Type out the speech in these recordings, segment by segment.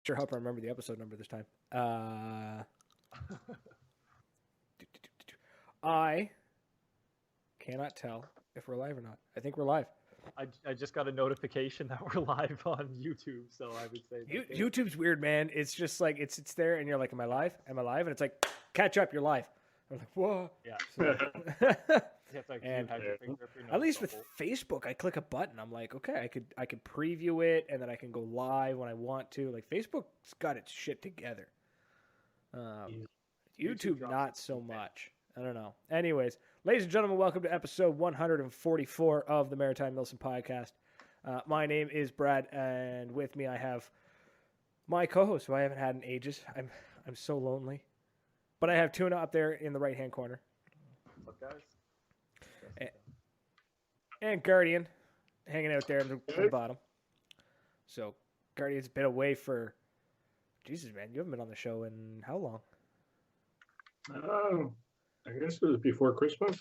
Sure hope I remember the episode number this time. I cannot tell if we're live or not. I think we're live. I just got a notification that we're live on YouTube, so I would say YouTube's weird, man. It's just like it's there, and you're like, "Am I live? Am I live?" And it's like, "Catch up, you're live." I'm like, "Whoa!" Yeah. And at least with Facebook, I click a button. I'm like, okay, I could preview it, and then I can go live when I want to. Like Facebook's got its shit together. YouTube not so much. I don't know. Anyways, ladies and gentlemen, welcome to episode 144 of the Maritime Milson Podcast. My name is Brad, and with me I have my co-host, who I haven't had in ages. I'm so lonely, but I have Tuna up there in the right-hand corner. What's up, guys? And Guardian hanging out there in the bottom. So Guardian's been away for Jesus, man. You haven't been on the show in how long? I guess it was before Christmas.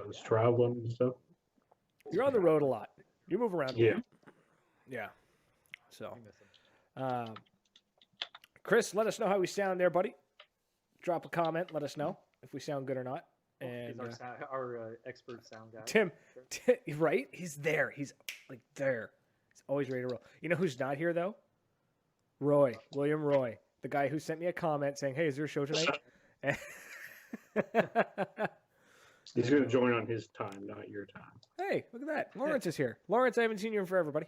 I was traveling and stuff. You're on the road a lot. You move around a lot. Yeah. So, Chris, let us know how we sound there, buddy. Drop a comment. Let us know if we sound good or not. And he's our expert sound guy. Tim, right? He's there. He's like there. He's always ready to roll. You know who's not here, though? William Roy. The guy who sent me a comment saying, "Hey, is there a show tonight?" He's going to join on his time, not your time. Hey, look at that. Lawrence is here. Lawrence, I haven't seen you in forever, buddy.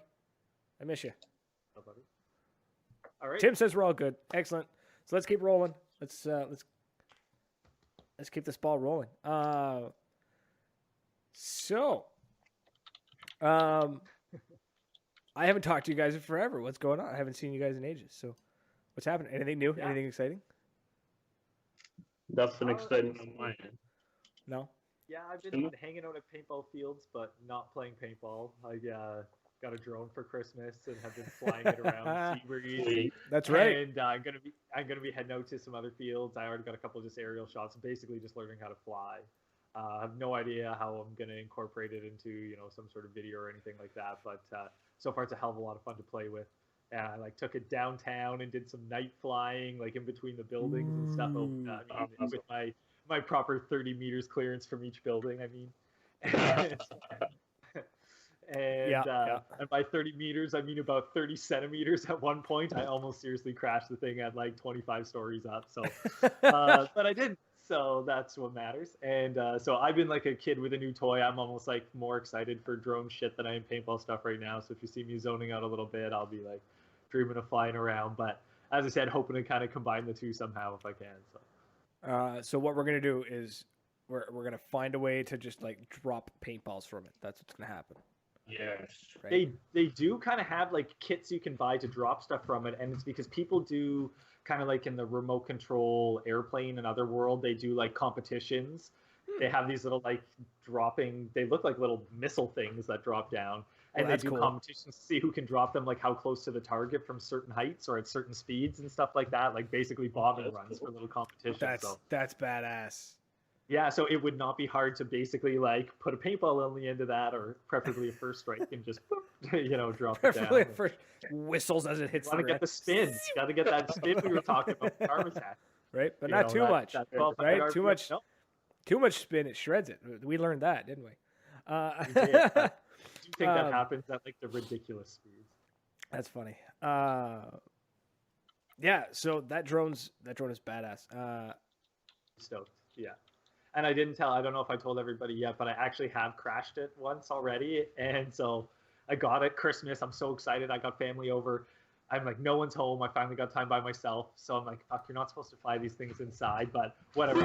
I miss you. Oh, buddy. All right. Tim says we're all good. Excellent. So let's keep rolling. Let's keep this ball rolling. I haven't talked to you guys in forever. What's going on? I haven't seen you guys in ages. So what's happening? Anything new? Yeah. Anything exciting? Nothing exciting on my end. No? Yeah, I've been hanging out at paintball fields, but not playing paintball. I got a drone for Christmas and have been flying it around Seabreeze. That's right. And I'm gonna be heading out to some other fields. I already got a couple of just aerial shots, basically just learning how to fly. I have no idea how I'm gonna incorporate it into some sort of video or anything like that. But so far it's a hell of a lot of fun to play with. And I took it downtown and did some night flying, like in between the buildings and stuff. With my proper 30 meters clearance from each building. I mean, and by 30 meters, I mean about 30 centimeters. At one point, I almost seriously crashed the thing at like 25 stories up. So, but I didn't. So that's what matters. And so I've been like a kid with a new toy. I'm almost like more excited for drone shit than I am paintball stuff right now. So if you see me zoning out a little bit, I'll be like dreaming of flying around. But as I said, hoping to kind of combine the two somehow if I can. So what we're gonna do is we're gonna find a way to just like drop paintballs from it. That's what's gonna happen. Yes. Right? They do kind of have like kits you can buy to drop stuff from it, and it's because people do kind of like in the remote control airplane and other world, they do like competitions. They have these little like dropping, they look like little missile things that drop down. And they do competitions to see who can drop them, like how close to the target from certain heights or at certain speeds and stuff like that. Like basically bombing runs for little competitions. That's badass. Yeah, so it would not be hard to basically like put a paintball on the end of that, or preferably a first strike, and just drop preferably it down. First whistles as it hits. Got to get the spin. Got to get that spin we were talking about. The arm attack. Right, but not too much. Right, too much. Nope. Too much spin, it shreds it. We learned that, didn't we? We did. I do think that happens at like the ridiculous speeds. That's funny. Yeah. So that drone is badass. Stoked. Yeah. And I don't know if I told everybody yet, but I actually have crashed it once already. And so I got it Christmas. I'm so excited. I got family over. I'm like, no one's home. I finally got time by myself. So I'm like, fuck, you're not supposed to fly these things inside, but whatever.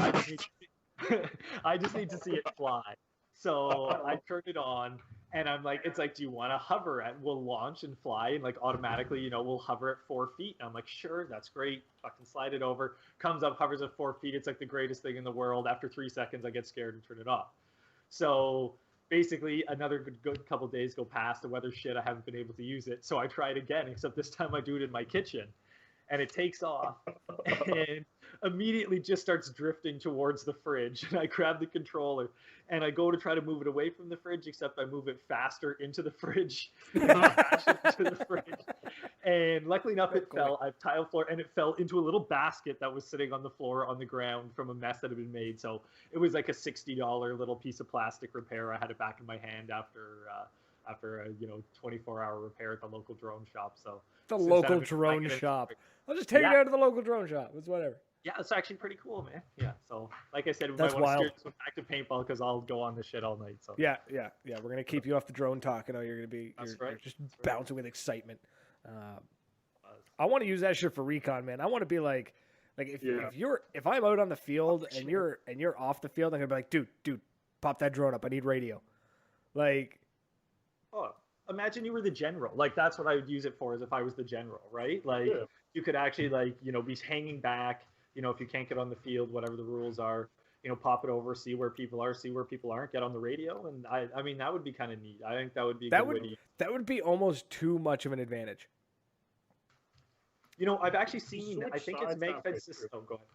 I just need to see it fly. So I turned it on and I'm like, it's like, do you want to hover at, we'll launch and fly and like automatically, we'll hover at 4 feet. And I'm like, sure, that's great. Fucking slide it over, comes up, hovers at 4 feet. It's like the greatest thing in the world. After 3 seconds, I get scared and turn it off. So basically another good couple of days go past, the weather shit, I haven't been able to use it. So I try it again, except this time I do it in my kitchen. and it takes off and immediately just starts drifting towards the fridge. And I grab the controller and I go to try to move it away from the fridge, except I move it faster into the fridge and crash it into the fridge. And luckily enough, it fell. I have tile floor, and it fell into a little basket that was sitting on the floor on the ground from a mess that had been made. So it was like a $60 little piece of plastic repair. I had it back in my hand after a 24-hour repair at the local drone shop. So the local drone shop. I'll just take it out to the local drone shop. It's whatever. Yeah, it's actually pretty cool, man. Yeah. So like I said, we That's might want to wild. steer this one back to paintball because I'll go on this shit all night. So Yeah. We're gonna keep you off the drone talk. I know you're gonna be you're just That's bouncing with excitement. I want to use that shit for recon, man. I want to be like if I'm out on the field and you're off the field, I'm gonna be like, dude, pop that drone up. I need radio. Like, oh, imagine you were the general. Like that's what I would use it for, is if I was the general, right? Like you could actually be hanging back. If you can't get on the field, whatever the rules are, pop it over, see where people are, see where people aren't, get on the radio, and I mean that would be kind of neat. I think that would be a good way to... That would be almost too much of an advantage. I've actually seen. I think it's Magfed system. Oh, go ahead.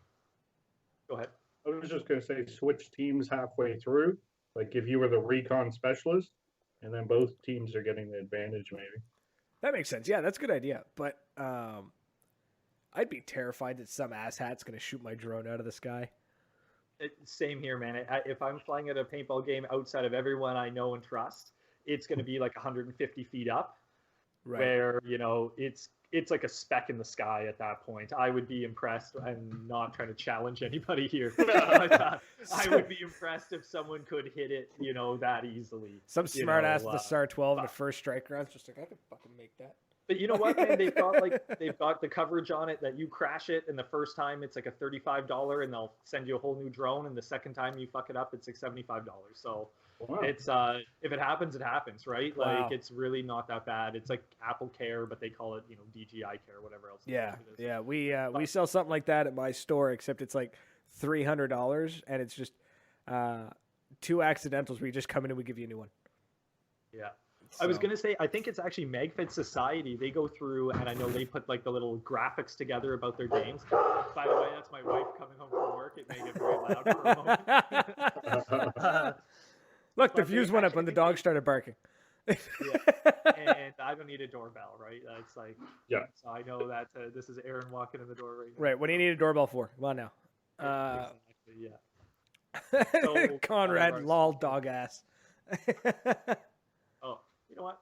Go ahead. I was just going to say, switch teams halfway through. Like if you were the recon specialist, and then both teams are getting the advantage, maybe. That makes sense. Yeah, that's a good idea. But I'd be terrified that some asshat's going to shoot my drone out of the sky. Same here, man. If I'm flying at a paintball game outside of everyone I know and trust, it's going to be like 150 feet up, right, where it's like a speck in the sky at that point. I would be impressed. I'm not trying to challenge anybody here. I would be impressed if someone could hit it, that easily. Some smart ass with the SAR 12 in the first strike round, just like, I could fucking make that. But you know what, man? They've got the coverage on it that you crash it, and the first time it's like a $35, and they'll send you a whole new drone, and the second time you fuck it up, it's like $75. So it's if it happens, it happens, right? Like it's really not that bad. It's like Apple Care, but they call it DJI Care, whatever else. Yeah. We sell something like that at my store, except it's like $300, and it's just two accidentals where you just come in and we give you a new one. Yeah. So. I was going to say, I think it's actually Magfed Society. They go through, and I know they put like the little graphics together about their games. By the way, that's my wife coming home from work. It may get very loud for a moment. Look, the views went up when the dog started barking. Yeah. And I don't need a doorbell, right? It's like, so I know that this is Aaron walking in the door right now. Right. What do you need a doorbell for? Come on now. So, Conrad, lol, dog ass. Oh, you know what?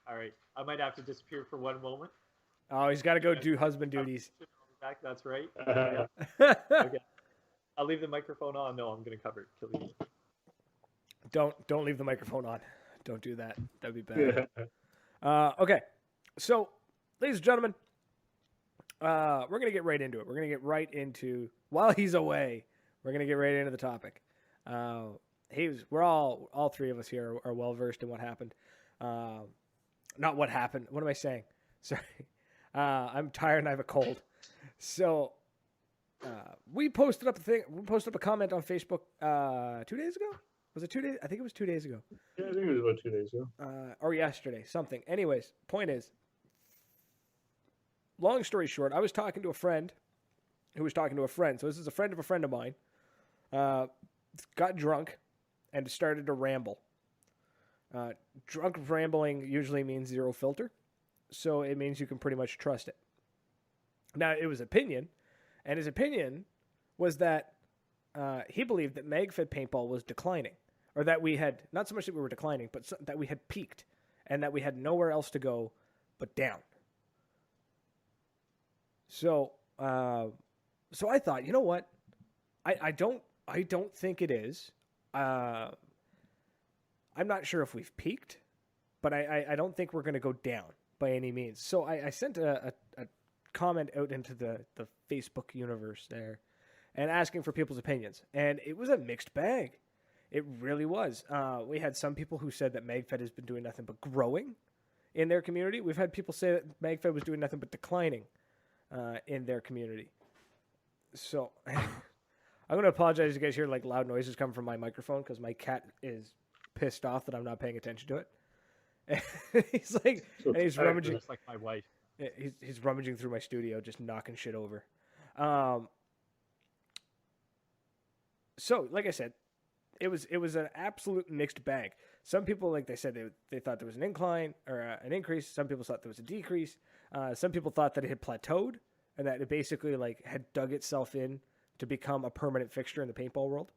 All right. I might have to disappear for one moment. Oh, he's got to go do husband duties. That's right. Okay. I'll leave the microphone on. No, I'm going to cover it. Kill you. Don't leave the microphone on. Don't do that. That'd be bad. Okay. So, ladies and gentlemen, we're going to get right into it. We're going to get right into, while he's away, we're going to get right into the topic. We're all three of us here are well versed in what happened. Not what happened. What am I saying? Sorry. I'm tired and I have a cold. So we posted up a comment on Facebook 2 days ago. Was it 2 days? I think it was 2 days ago. Yeah, I think it was about 2 days ago. Or yesterday, something. Anyways, point is, long story short, I was talking to a friend who was talking to a friend. So this is a friend of mine. Got drunk and started to ramble. Drunk rambling usually means zero filter, so it means you can pretty much trust it. Now, it was opinion, and his opinion was that he believed that Magfed paintball was declining, or that we had, not so much that we were declining, but that we had peaked, and that we had nowhere else to go but down. So I thought, you know what? I don't think it is. I'm not sure if we've peaked, but I don't think we're going to go down by any means. So I sent a comment out into the Facebook universe there and asking for people's opinions. And it was a mixed bag. It really was. We had some people who said that Magfed has been doing nothing but growing in their community. We've had people say that Magfed was doing nothing but declining in their community. So I'm going to apologize if you guys hear like loud noises coming from my microphone because my cat is pissed off that I'm not paying attention to it. And he's like, and he's rummaging. Just like my wife. He's rummaging through my studio, just knocking shit over. So, like I said, it was an absolute mixed bag. Some people, like they said, they thought there was an incline or an increase. Some people thought there was a decrease. Some people thought that it had plateaued and that it basically like had dug itself in to become a permanent fixture in the paintball world,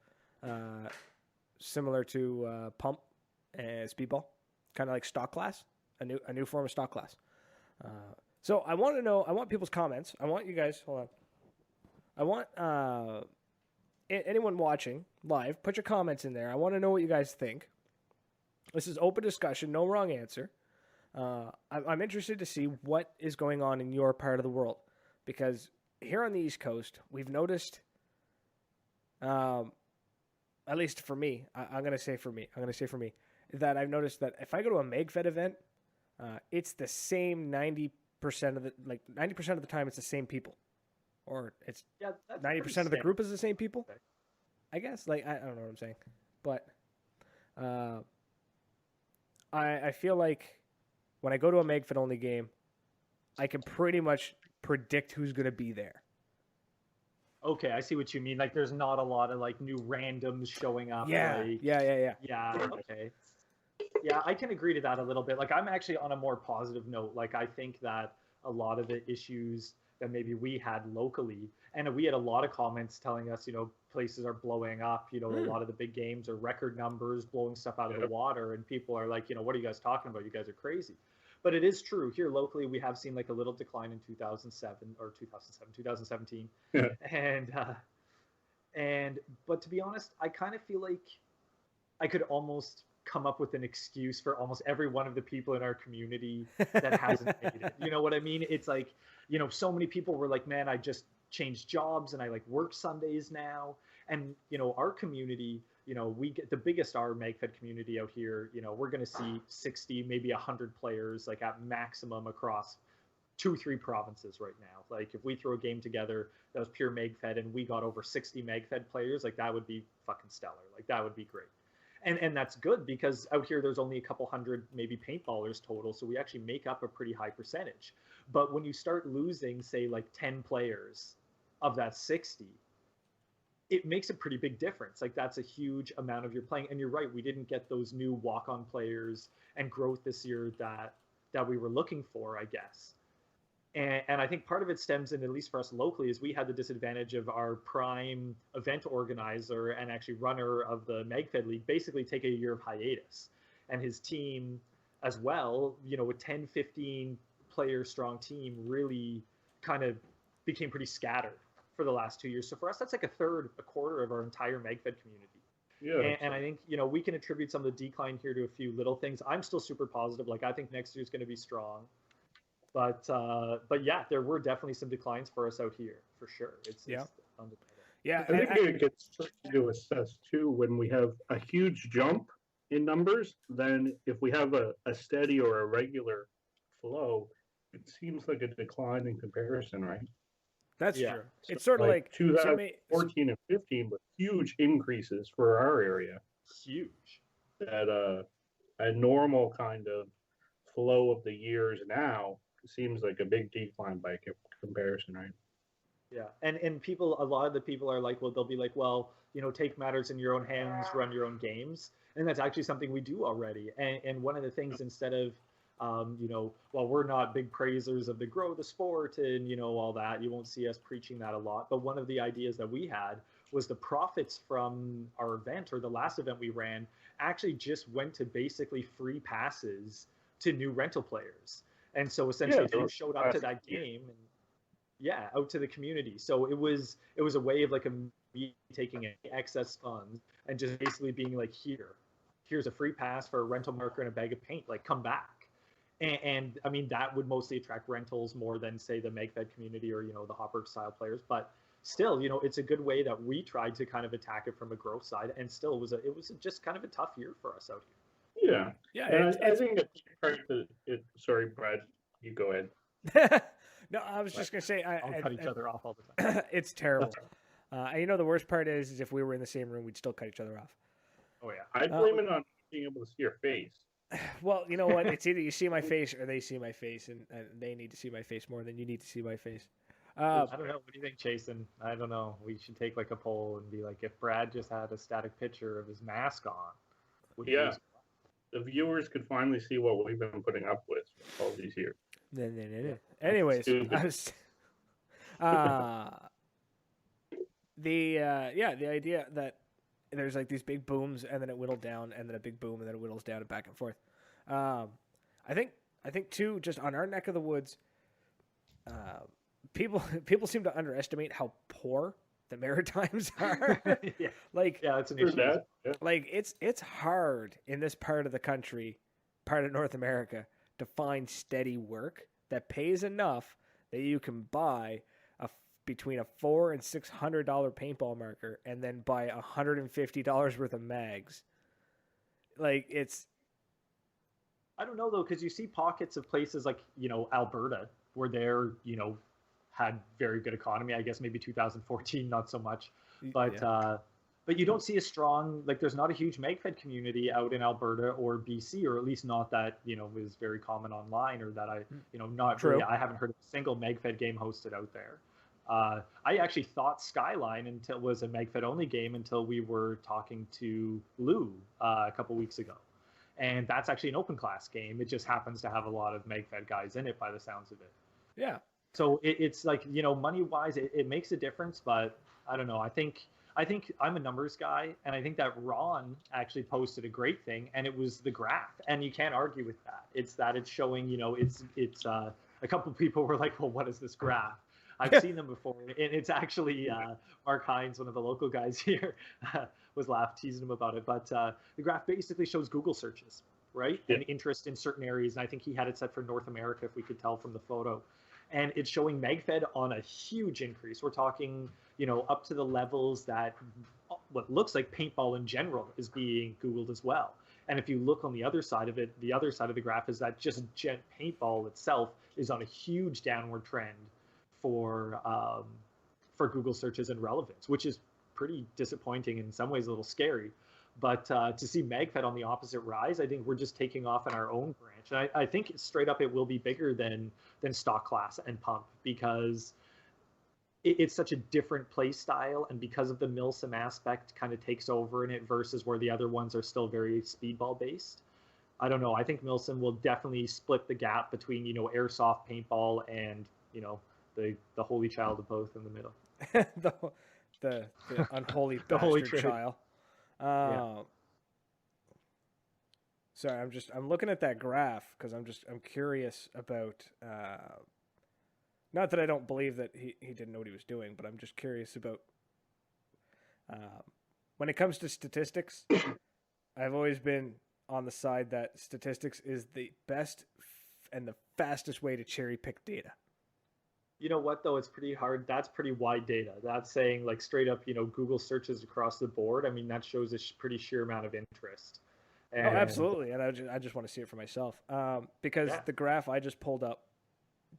similar to pump and speedball, kind of like stock class, a new form of stock class. So I want people's comments. I want you guys. Hold on. I want anyone watching live, put your comments in there. I want to know what you guys think. This is open discussion, no wrong answer. I'm interested to see what is going on in your part of the world, because here on the East Coast, we've noticed, at least for me, I'm going to say for me, that I've noticed that if I go to a Magfed event, it's the same 90% of the time it's the same people. Or it's 90% of the group is the same people. Okay. I guess. Like I don't know what I'm saying, but I feel like when I go to a Magfed only game, I can pretty much predict who's going to be there. Okay, I see what you mean. Like, there's not a lot of like new randoms showing up. Yeah, like, yeah. Yeah. Okay. Yeah, I can agree to that a little bit. Like, I'm actually on a more positive note. Like, I think that a lot of the issues that maybe we had locally, and we had a lot of comments telling us, places are blowing up, a lot of the big games are record numbers, blowing stuff out of the water, and people are like, what are you guys talking about? You guys are crazy. But it is true. Here locally, we have seen like a little decline in 2017. Yeah. But to be honest, I kind of feel like I could almost come up with an excuse for almost every one of the people in our community that hasn't made it. You know what I mean? It's like, so many people were like, man, I just changed jobs and I like work Sundays now. And, our community, we get the biggest, our Magfed community out here, we're going to see 60, maybe 100 players like at maximum across 2-3 provinces right now. Like if we throw a game together that was pure Magfed and we got over 60 Magfed players, like that would be fucking stellar. Like that would be great. And that's good because out here there's only a couple hundred maybe paintballers total, so we actually make up a pretty high percentage. But when you start losing, say, like 10 players of that 60, it makes a pretty big difference. Like that's a huge amount of your playing. And you're right, we didn't get those new walk-on players and growth this year that we were looking for, I guess. And I think part of it stems in, at least for us locally, is we had the disadvantage of our prime event organizer and actually runner of the Magfed League basically take a year of hiatus. And his team as well, a 10, 15 player strong team really kind of became pretty scattered for the last 2 years. So for us, that's like a quarter of our entire Magfed community. Yeah. And I think, we can attribute some of the decline here to a few little things. I'm still super positive. Like I think next year is going to be strong. But yeah, there were definitely some declines for us out here, for sure. It's undeniable. Yeah, I think it gets tricky to assess too when we have a huge jump in numbers. Then if we have a steady or a regular flow, it seems like a decline in comparison, right? That's Yeah. true. It's sort of like 2014 and 15 with huge increases for our area. Huge. That a normal kind of flow of the years now seems like a big decline by comparison, right? Yeah, and a lot of the people are like, well, they'll be like, well, take matters in your own hands, run your own games, and that's actually something we do already. And one of the things, instead of, well, we're not big praisers of the grow the sport and all that, you won't see us preaching that a lot. But one of the ideas that we had was the profits from our event, or the last event we ran, actually just went to basically free passes to new rental players. And so essentially they showed up to that game and out to the community. So it was a way of like me taking excess funds and just basically being like, here's a free pass for a rental marker and a bag of paint, like come back. And I mean, that would mostly attract rentals more than say the Magfed community or, the Hopper style players. But still, it's a good way that we tried to kind of attack it from a growth side. And still it was just kind of a tough year for us out here. Yeah. And I think sorry, Brad, you go ahead. No, I was just gonna say I'll cut each other off all the time. It's terrible. The worst part is if we were in the same room, we'd still cut each other off. Oh yeah. I blame it on being able to see your face. Well, you know what? It's either you see my face or they see my face, and they need to see my face more than you need to see my face. I don't know. What do you think, Jason? I don't know. We should take like a poll and be like, if Brad just had a static picture of his mask on, would you? Yeah, the viewers could finally see what we've been putting up with all these years. Yeah. Anyways, Stupid. I was, the idea that there's like these big booms and then it whittled down and then a big boom and then it whittles down and back and forth. I think too, just on our neck of the woods, people seem to underestimate how poor the Maritimes are. Yeah, Like, yeah, that's an True issue. that. Yeah. like it's hard in this part of the country, part of North America, to find steady work that pays enough that you can buy between a $400 and $600 paintball marker and then buy $150 worth of mags. Like, it's I don't know though, because you see pockets of places like Alberta where they're had very good economy. I guess maybe 2014 not so much, but yeah. but you don't see a strong like. There's not a huge Magfed community out in Alberta or BC, or at least not that is very common online, or that I not True. really. I haven't heard of a single Magfed game hosted out there. I actually thought Skyline until was a Magfed only game until we were talking to Lou a couple weeks ago. And that's actually an open class game. It just happens to have a lot of Magfed guys in it by the sounds of it. Yeah. So it's like, money wise, it makes a difference, but I don't know. I think I'm a numbers guy, and I think that Ron actually posted a great thing, and it was the graph, and you can't argue with that. It's that it's showing, it's a couple of people were like, well, what is this graph? I've seen them before, and it's actually Mark Hines, one of the local guys here, was teasing him about it. But the graph basically shows Google searches, right, and interest in certain areas. And I think he had it set for North America, if we could tell from the photo. And it's showing Magfed on a huge increase. We're talking, up to the levels that what looks like paintball in general is being Googled as well. And if you look on the other side of it, the other side of the graph is that just paintball itself is on a huge downward trend for Google searches and relevance, which is pretty disappointing and in some ways a little scary. But to see Magfed on the opposite rise, I think we're just taking off in our own branch. And I think straight up it will be bigger than Stock Class and Pump, because it's such a different play style, and because of the Milsim aspect kind of takes over in it versus where the other ones are still very speedball based. I don't know. I think Milsim will definitely split the gap between airsoft paintball and the holy child of both in the middle. the unholy The holy bastard child. Sorry, I'm looking at that graph because I'm curious about. Not that I don't believe that he didn't know what he was doing, but I'm just curious about. When it comes to statistics, I've always been on the side that statistics is the best and the fastest way to cherry pick data. You know what, though? It's pretty hard. That's pretty wide data. That's saying like straight up, Google searches across the board. I mean, that shows a pretty sheer amount of interest. And, absolutely. And I just want to see it for myself. Because the graph I just pulled up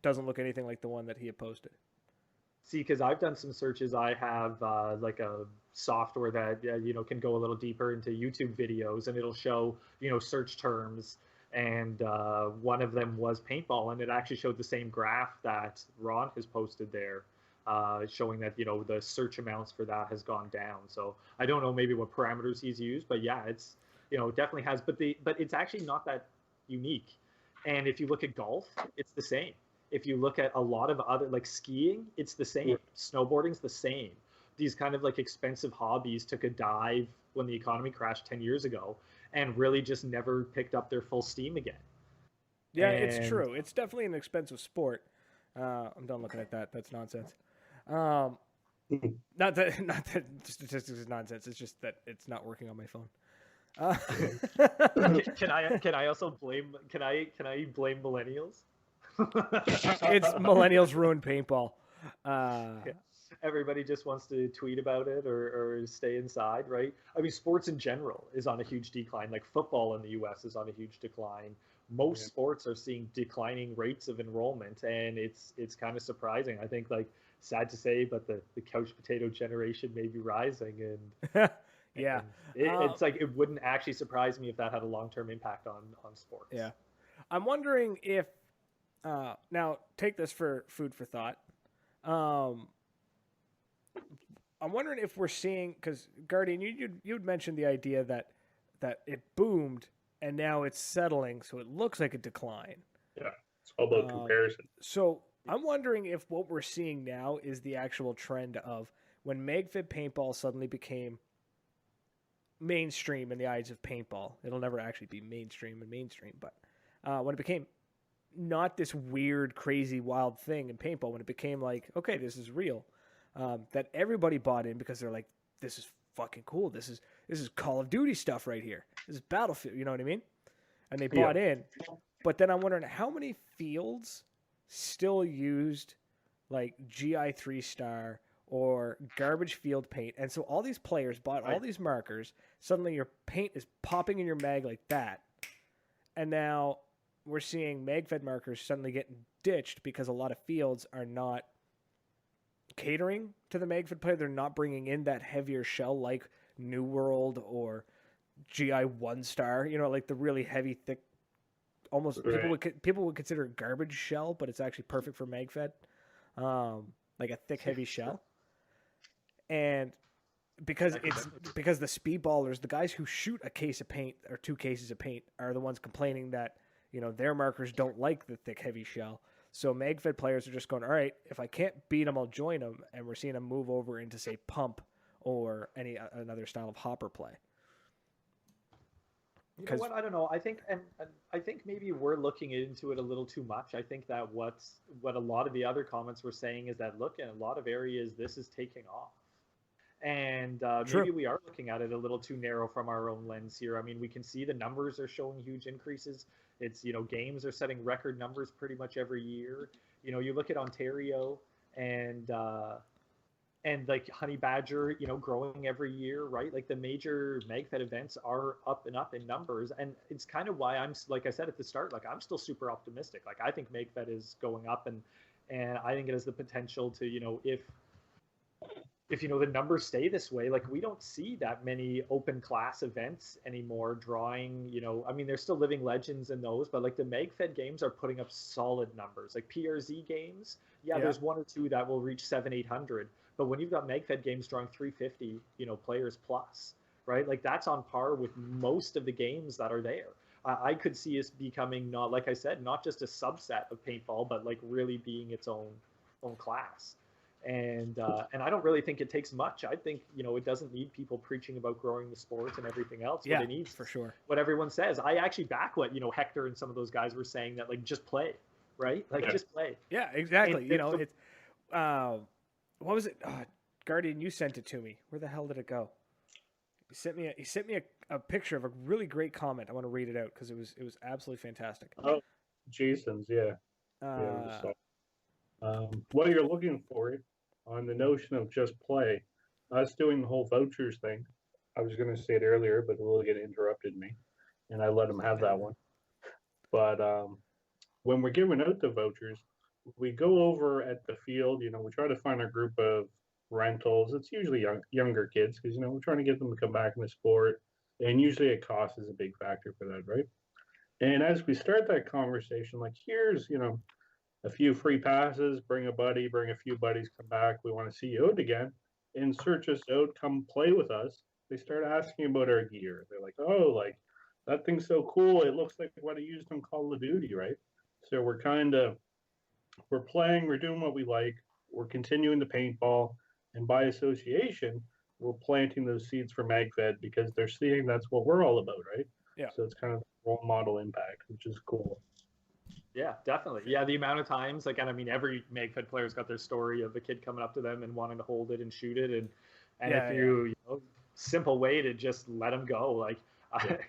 doesn't look anything like the one that he had posted. See, because I've done some searches. I have like a software that, can go a little deeper into YouTube videos, and it'll show, search terms. And one of them was paintball, and it actually showed the same graph that Ron has posted there, showing that the search amounts for that has gone down. So I don't know maybe what parameters he's used, but yeah, it's definitely has. But it's actually not that unique. And if you look at golf, it's the same. If you look at a lot of other like skiing, it's the same. Snowboarding's the same. These kind of like expensive hobbies took a dive when the economy crashed 10 years ago, and really just never picked up their full steam again. Yeah, it's true. It's definitely an expensive sport. I'm done looking at that. That's nonsense. Not that statistics is nonsense. It's just that it's not working on my phone. Can I also blame? Can I blame millennials? It's millennials ruin paintball. Everybody just wants to tweet about it or stay inside, right? I mean, sports in general is on a huge decline. Like football in the U.S. is on a huge decline. Most sports are seeing declining rates of enrollment, and it's kind of surprising. I think, like, sad to say, but the couch potato generation may be rising. And Yeah. It's like it wouldn't actually surprise me if that had a long-term impact on sports. Yeah. I'm wondering if now take this for food for thought. I'm wondering if we're seeing, because Guardian, you'd mentioned the idea that it boomed and now it's settling, so it looks like a decline. Yeah, it's all about comparison. So I'm wondering if what we're seeing now is the actual trend of when Magfed Paintball suddenly became mainstream in the eyes of paintball. It'll never actually be mainstream, but when it became not this weird, crazy, wild thing in paintball, when it became like, okay, this is real, that everybody bought in because they're like, this is fucking cool. This is Call of Duty stuff right here. This is Battlefield. You know what I mean? And they bought in. But then I'm wondering how many fields still used like GI 3-star or garbage field paint. And so all these players bought all these markers. Suddenly your paint is popping in your mag like that. And now we're seeing Magfed markers suddenly getting ditched because a lot of fields are not catering to the Magfed player. They're not bringing in that heavier shell like New World or GI 1-star, you know, like the really heavy, thick, almost people would consider it garbage shell, but it's actually perfect for Magfed, like a thick, heavy shell. And because the speedballers, the guys who shoot a case of paint or 2 cases of paint, are the ones complaining that, you know, their markers don't like the thick, heavy shell. So Magfed players are just going, all right, if I can't beat them, I'll join them. And we're seeing them move over into, say, pump or another style of hopper play. You know what? I don't know. I think, and I think maybe we're looking into it a little too much. I think that what a lot of the other comments were saying is that, look, in a lot of areas, this is taking off. And maybe we are looking at it a little too narrow from our own lens here. I mean, we can see the numbers are showing huge increases. It's, you know, games are setting record numbers pretty much every year. You know, you look at Ontario and like Honey Badger, you know, growing every year, right? Like the major Magfed events are up and up in numbers. And it's kind of why I'm, like I said at the start, like I'm still super optimistic. Like I think Magfed is going up and I think it has the potential to, you know, if you know the numbers stay this way, like we don't see that many open class events anymore drawing, you know, I mean there's still living legends in those, but like the Magfed games are putting up solid numbers. Like PRZ games, there's 1 or 2 that will reach 700-800, but when you've got Magfed games drawing 350, you know, players plus, right? Like that's on par with most of the games that are there. I could see us becoming, not, like I said, not just a subset of paintball, but like really being its own class. And I don't really think it takes much. I think, you know, it doesn't need people preaching about growing the sport and everything else. Yeah, what it needs, for sure. What everyone says. I actually back what, you know, Hector and some of those guys were saying, that like just play, right? Like just play. Yeah, exactly. You know, it's what was it? Guardian, you sent it to me. Where the hell did it go? He sent me a picture of a really great comment. I want to read it out because it was absolutely fantastic. Oh, Jason's, yeah. What you're looking for on the notion of just play, us doing the whole vouchers thing. I was going to say it earlier, but Lilligan interrupted me, and I let him have that one. But when we're giving out the vouchers, we go over at the field. You know, we try to find a group of rentals. It's usually younger kids because, you know, we're trying to get them to come back in the sport, and usually a cost is a big factor for that, right? And as we start that conversation, like, here's, you know, a few free passes, bring a buddy, bring a few buddies, come back. We want to see you out again and search us out, come play with us. They start asking about our gear. They're like, oh, like that thing's so cool. It looks like what I used on Call of Duty, right? So we're playing, we're doing what we like. We're continuing the paintball. And by association, we're planting those seeds for Magfed because they're seeing that's what we're all about, right? Yeah. So it's kind of role model impact, which is cool. Yeah, definitely. Yeah, the amount of times, like, and I mean, every Magfed player's got their story of the kid coming up to them and wanting to hold it and shoot it, and you know, simple way to just let them go. Like, I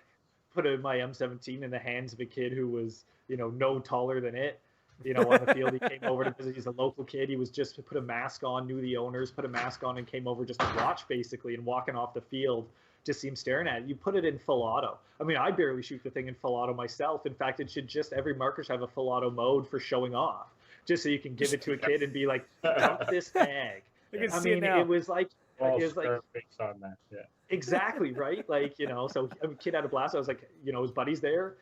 put my M17 in the hands of a kid who was, you know, no taller than it. You know, on the field, he came over to visit. He's a local kid. He was just put a mask on, knew the owners, put a mask on, and came over just to watch, basically, and walking off the field. Just see him staring at it. You put it in full auto. I mean, I barely shoot the thing in full auto myself. In fact, it should just, every marker should have a full auto mode for showing off, just so you can give it to a kid and be like, dump this tag. I mean, it was like, All is like Scarface on that. Yeah. exactly right. Like, so a kid had a blast. I was like, his buddy's there.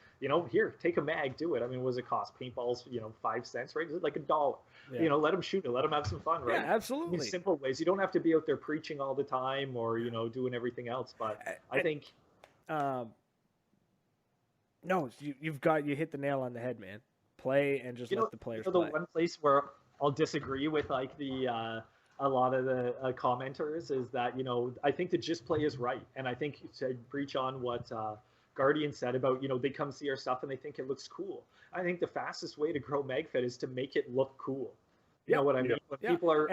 Here, take a mag, do it. I mean, what does it cost? Paintballs, 5 cents, right? Is it like $1? Yeah. Let them shoot it, let them have some fun, right? Yeah, absolutely. These simple ways. You don't have to be out there preaching all the time or doing everything else. But I think, no, you hit the nail on the head, man. Play and just let the players play. The one place where I'll disagree with like the a lot of the commenters is that I think the just play is right, and I think to breach on what Guardian said about they come see our stuff and they think it looks cool. I think the fastest way to grow MagFed is to make it look cool. You know what I mean? When people are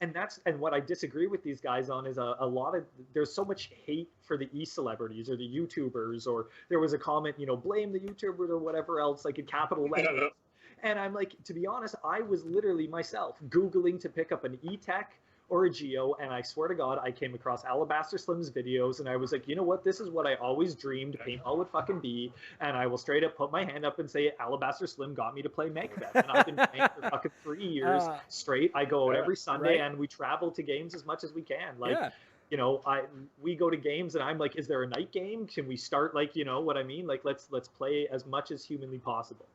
and what I disagree with these guys on is a lot of there's so much hate for the e-celebrities or the YouTubers, or there was a comment, blame the YouTubers or whatever else, like in capital letters. And I'm like, to be honest, I was literally myself Googling to pick up an E-Tech or a Geo, and I swear to God, I came across Alabaster Slim's videos, and I was like, you know what? This is what I always dreamed paintball would fucking be, and I will straight up put my hand up and say, Alabaster Slim got me to play Magfed, and I've been playing for fucking 3 years straight. I go out every Sunday, and we travel to games as much as we can. Like, we go to games, and I'm like, is there a night game? Can we start, like, what I mean? Like, let's play as much as humanly possible.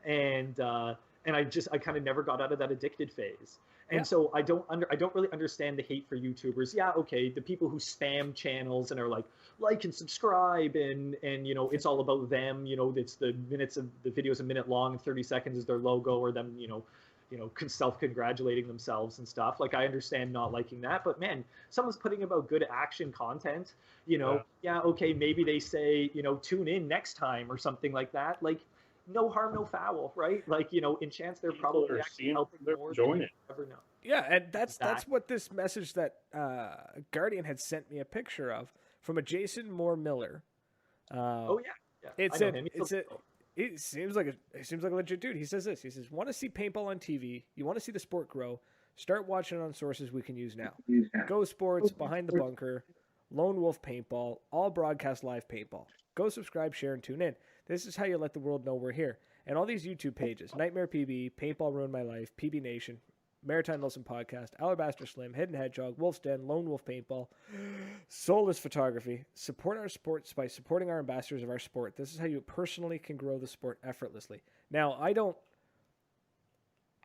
And I kind of never got out of that addicted phase. And so I don't really understand the hate for YouTubers. Yeah, okay, the people who spam channels and are like and subscribe and it's all about them. It's the minutes of the video's a minute long and 30 seconds is their logo or them self-congratulating themselves and stuff. Like, I understand not liking that, but man, someone's putting about good action content. Okay, maybe they say tune in next time or something like that. Like, no harm, no foul, right? Like, in chance they're probably actually helping more than you ever know. Yeah, and that's what this message that Guardian had sent me a picture of from a Jason Moore Miller. It seems like a legit dude. He says this. He says, "Want to see paintball on TV? You want to see the sport grow? Start watching it on sources we can use now. Go Sports, Behind the Bunker, Lone Wolf Paintball, all broadcast live paintball. Go subscribe, share, and tune in. This is how you let the world know we're here. And all these YouTube pages, Nightmare PB, Paintball Ruined My Life, PB Nation, Maritime Wilson Podcast, Alabaster Slim, Hidden Hedgehog, Wolf's Den, Lone Wolf Paintball, Soulless Photography. Support our sports by supporting our ambassadors of our sport. This is how you personally can grow the sport effortlessly." Now, I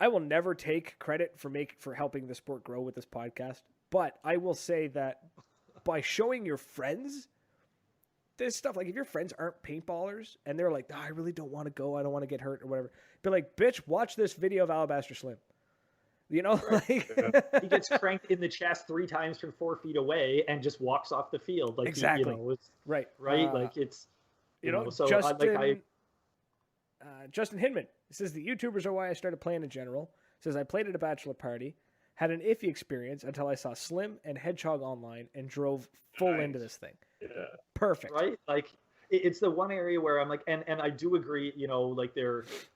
will never take credit for helping the sport grow with this podcast, but I will say that by showing your friends this stuff, like if your friends aren't paintballers and they're like, I really don't want to go, I don't want to get hurt or whatever, be like, bitch, watch this video of Alabaster Slim. Like he gets cranked in the chest 3 times from 4 feet away and just walks off the field. Like, exactly. It's, right. Like it's, so Justin Hinman says the YouTubers are why I started playing in general. Says I played at a bachelor party, had an iffy experience until I saw Slim and Hedgehog online and drove full into this thing. Yeah. Perfect. Right? Like, it's the one area where I'm like, and I do agree, like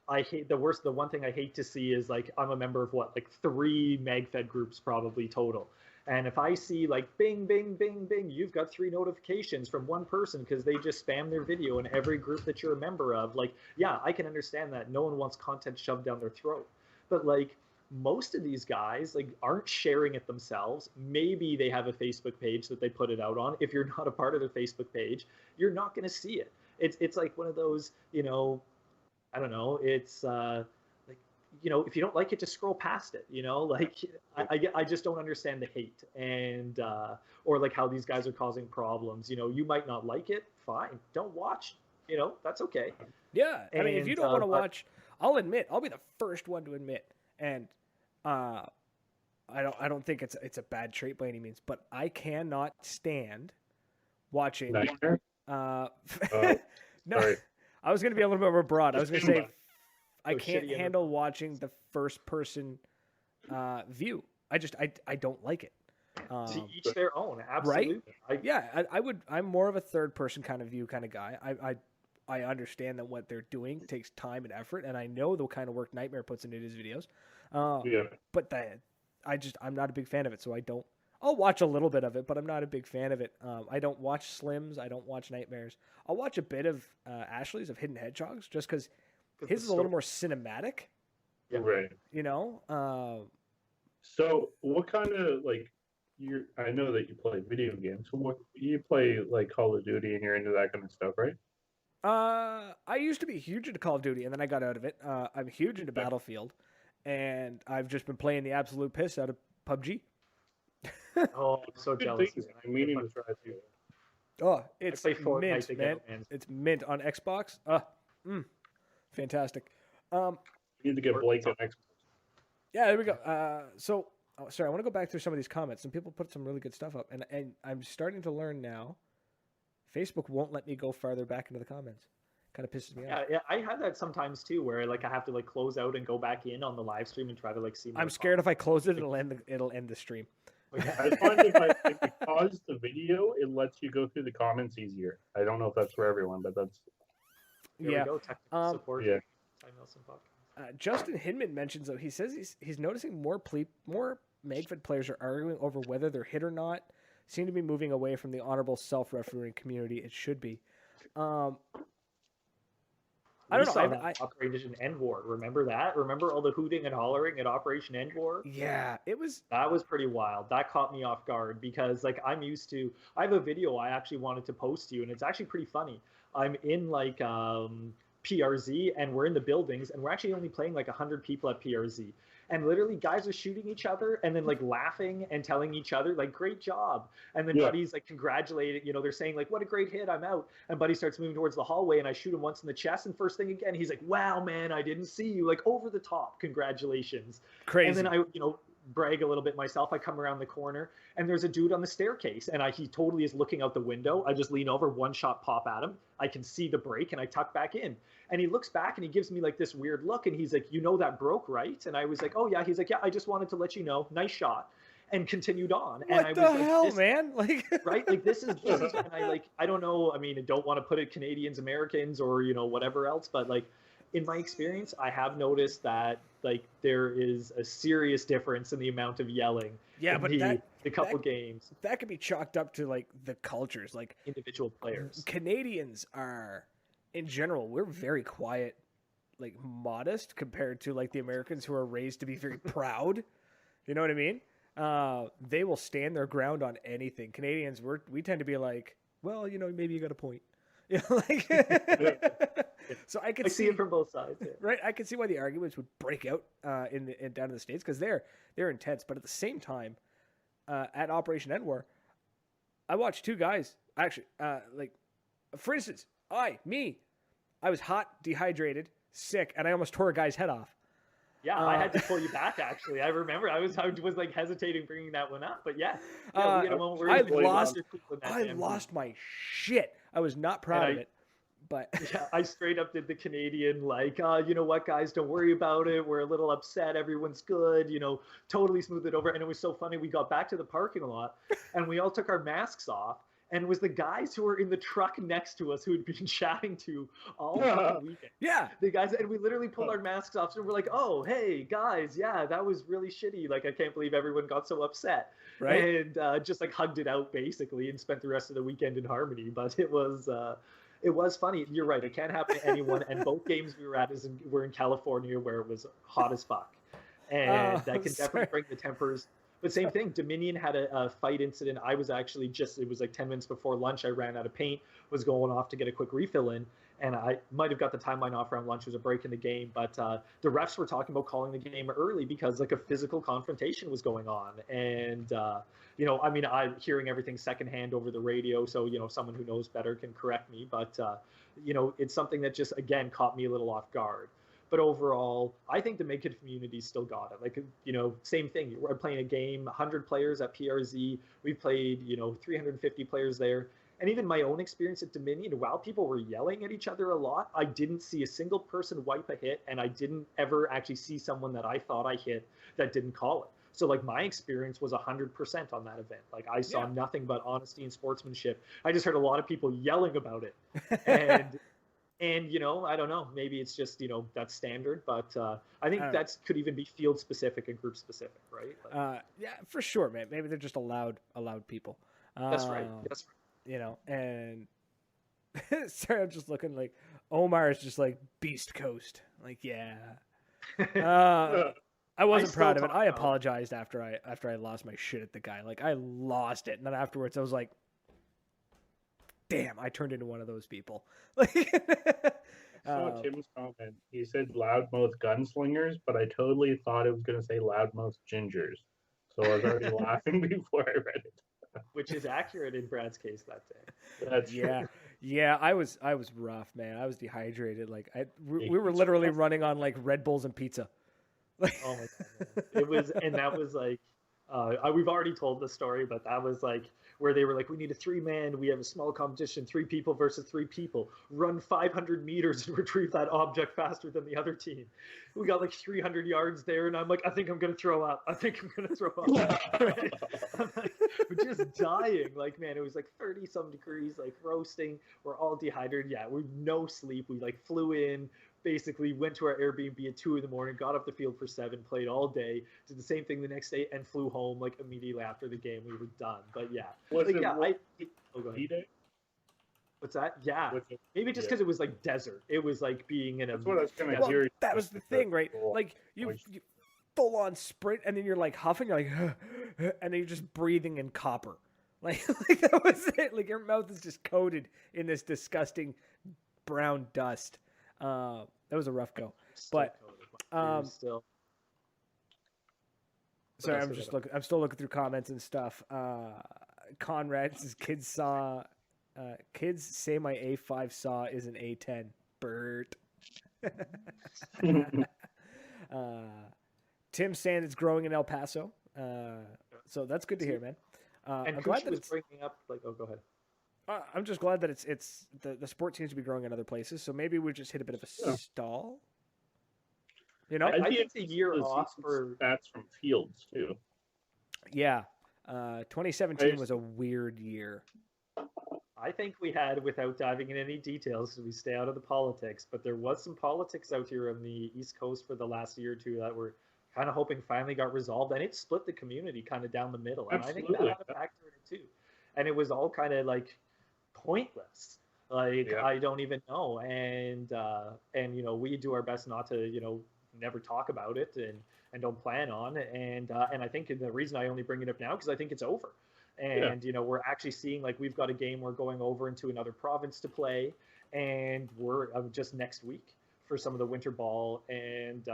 I hate the one thing I hate to see is like, I'm a member of 3 MagFed groups probably total. And if I see like bing, bing, bing, bing, you've got 3 notifications from one person because they just spam their video in every group that you're a member of. Like, yeah, I can understand that. No one wants content shoved down their throat. But like, most of these guys aren't sharing it themselves. Maybe they have a Facebook page that they put it out on. If you're not a part of their Facebook page, you're not going to see it. It's like one of those, I don't know. It's if you don't like it, just scroll past it. I just don't understand the hate and or like how these guys are causing problems. You might not like it. Fine, don't watch. That's okay. Yeah, I mean, if you don't want to watch, I'll be the first one to admit. And I don't think it's a bad trait by any means, but I cannot stand watching. No, sorry. I was going to be a little bit more broad. I was going to say I can't handle watching the first person view. I don't like it. To each their own, absolutely. Right? I'm more of a third person kind of view kind of guy. I understand that what they're doing takes time and effort, and I know the kind of work Nightmare puts into his videos. But I'm not a big fan of it, so I'll watch a little bit of it, but I'm not a big fan of it. I don't watch Slims. I don't watch Nightmares. I'll watch a bit of Ashley's, of Hidden Hedgehogs, just because his is a little more cinematic. Yeah. Right. So what kind of I know that you play video games. So what you play like Call of Duty and you're into that kind of stuff, right? I used to be huge into Call of Duty, and then I got out of it. I'm huge into Yeah. Battlefield, and I've just been playing the absolute piss out of PUBG. Oh, I'm so Good jealous. things. Man. I'm meaning to try to. Oh, it's play Fortnite mint, to man. get man. It's mint on Xbox. Fantastic. You need to get Blake an Xbox. Yeah, there we go. Sorry, I want to go back through some of these comments. Some people put some really good stuff up, and I'm starting to learn now. Facebook won't let me go farther back into the comments. Kind of pisses me off. Yeah, I have that sometimes too, where like I have to like close out and go back in on the live stream and try to like see. I'm scared if I close it, it'll end the stream. I find if you pause the video, it lets you go through the comments easier. I don't know if that's for everyone, but that's Here Yeah. we go. Technical support. yeah. Time Nelson podcast. Justin Hinman mentions though he says he's noticing more Magfed players are arguing over whether they're hit or not. Seem to be moving away from the honorable self-refereeing community. It should be. I don't know. Saw that Operation End War. Remember that? Remember all the hooting and hollering at Operation End War? Yeah, it was. That was pretty wild. That caught me off guard because like I'm used to. I have a video I actually wanted to post to you, and it's actually pretty funny. I'm in like PRZ, and we're in the buildings, and we're actually only playing like 100 people at PRZ. And literally, guys are shooting each other and then like laughing and telling each other like, "Great job!" And then Buddy's like congratulating. You know, they're saying like, "What a great hit! I'm out." And Buddy starts moving towards the hallway, and I shoot him once in the chest. And first thing again, he's like, "Wow, man, I didn't see you!" Like over the top, congratulations. Crazy. And then I, brag a little bit myself. I come around the corner, and there's a dude on the staircase, and he totally is looking out the window. I just lean over, one shot pop at him. I can see the break, and I tuck back in. And he looks back, and he gives me like this weird look, and he's like, "You know that broke, right?" And I was like, "Oh yeah." He's like, "Yeah, I just wanted to let you know. Nice shot." And continued on. What and I the was like, hell, man? Like, right? Like this is and I don't know. I mean, I don't want to put it Canadians, Americans, or whatever else, but like in my experience, I have noticed that like there is a serious difference in the amount of yelling. Yeah, in but the couple games, that could be chalked up to like the cultures, like individual players. Canadians are, in general, we're very quiet, like modest compared to like the Americans who are raised to be very proud. You know what I mean? They will stand their ground on anything. Canadians, we tend to be like, well, maybe you got a point. Like, so I can see it from both sides, right? I can see why the arguments would break out down in the States because they're intense. But at the same time, at Operation End War, I watched two guys actually. Like, for instance, I was hot, dehydrated, sick, and I almost tore a guy's head off. Yeah, I had to pull you back. Actually, I remember I was like hesitating bringing that one up, but yeah, I lost my shit. I was not proud of it, but yeah, I straight up did the Canadian like, you know what, guys, don't worry about it. We're a little upset. Everyone's good. Totally smooth it over. And it was so funny. We got back to the parking lot, and we all took our masks off. And it was the guys who were in the truck next to us who had been chatting to all fucking weekend. Yeah. The guys, and we literally pulled our masks off and we're like, "Oh, hey, guys, yeah, that was really shitty. Like, I can't believe everyone got so upset." Right. And just like hugged it out basically and spent the rest of the weekend in harmony. But it was funny. You're right. It can't happen to anyone. And both games we were at were in California where it was hot as fuck. And that can definitely bring the tempers. But same thing, Dominion had a fight incident. I was actually it was like 10 minutes before lunch. I ran out of paint, was going off to get a quick refill in. And I might have got the timeline off around lunch. It was a break in the game. But the refs were talking about calling the game early because like a physical confrontation was going on. And, I'm hearing everything secondhand over the radio. So, someone who knows better can correct me. But, it's something that just, again, caught me a little off guard. But overall, I think the Magfed community still got it. Like, same thing. We're playing a game, 100 players at PRZ. We played, 350 players there. And even my own experience at Dominion, while people were yelling at each other a lot, I didn't see a single person wipe a hit, and I didn't ever actually see someone that I thought I hit that didn't call it. So, like, my experience was 100% on that event. Like, I saw nothing but honesty and sportsmanship. I just heard a lot of people yelling about it. And, I don't know, maybe it's just, that's standard, but I think that could even be field specific and group specific, right? Like, yeah, for sure, man. Maybe they're just allowed people. That's right. And sorry, I'm just looking like Omar is just like Beast Coast. Like, yeah. I wasn't still proud of it. talk I about- apologized after I lost my shit at the guy. Like I lost it, and then afterwards I was like, "Damn, I turned into one of those people." I saw Tim's comment. He said loudmouth gunslingers, but I totally thought it was going to say loudmouth gingers. So I was already laughing before I read it. which is accurate in Brad's case that day. That's yeah, true. yeah. I was rough, man. I was dehydrated. Like we Yeah, were it's literally rough. running on like Red Bulls and pizza. Like, Oh my god, man. It was, and that was like, we've already told the story, but that was like where they were like, we need a 3-man, we have a small competition, 3 people versus 3 people, run 500 meters and retrieve that object faster than the other team. We got like 300 yards there, and I'm like, I think I'm gonna throw up. I think I'm gonna throw up. I'm like, we're just dying. Like, man, it was like 30 some degrees, like roasting. We're all dehydrated. Yeah, we no sleep. We like flew in. Basically went to our Airbnb at 2 a.m, got off the field for 7, played all day, did the same thing the next day, and flew home like immediately after the game. We were done. But yeah, Was like, it yeah, what oh, go ahead. P-Day? What's that? Yeah, Was it- maybe just yeah. because it was like desert. It was like being in a. That's what I was kind of well, curious. that was the thing, right? Like you Moist. full on sprint, and then you're like huffing, you're like, and then you're just breathing in copper. Like that was it. Like your mouth is just coated in this disgusting brown dust. That was a rough go. But, Still. Sorry, else I'm we just got? looking. I'm still looking through comments and stuff. Conrad says kids say my A5 saw is an A10. Bert. Tim saying it's growing in El Paso. So that's good to hear, man. And I'm glad Kush that was it's. bringing up like, oh, go ahead. I'm just glad that it's the sport seems to be growing in other places. So maybe we just hit a bit of a Yeah. stall. You know, I I'd be think the year interested to see off some for stats from Fields too. yeah. 2017 was a weird year. I think we had, without diving in any details, so we stay out of the politics, but there was some politics out here on the East Coast for the last year or two that we're kind of hoping finally got resolved, and it split the community kind of down the middle. And I think that Absolutely. had a factor in it too. And it was all kind of like pointless. Like, Yeah. I don't even know. And you know, we do our best not to, you know, never talk about it and don't plan on. And I think the reason I only bring it up now, because I think it's over. And you know, we're actually seeing like we've got a game we're going over into another province to play, and we're just next week for some of the winter ball, and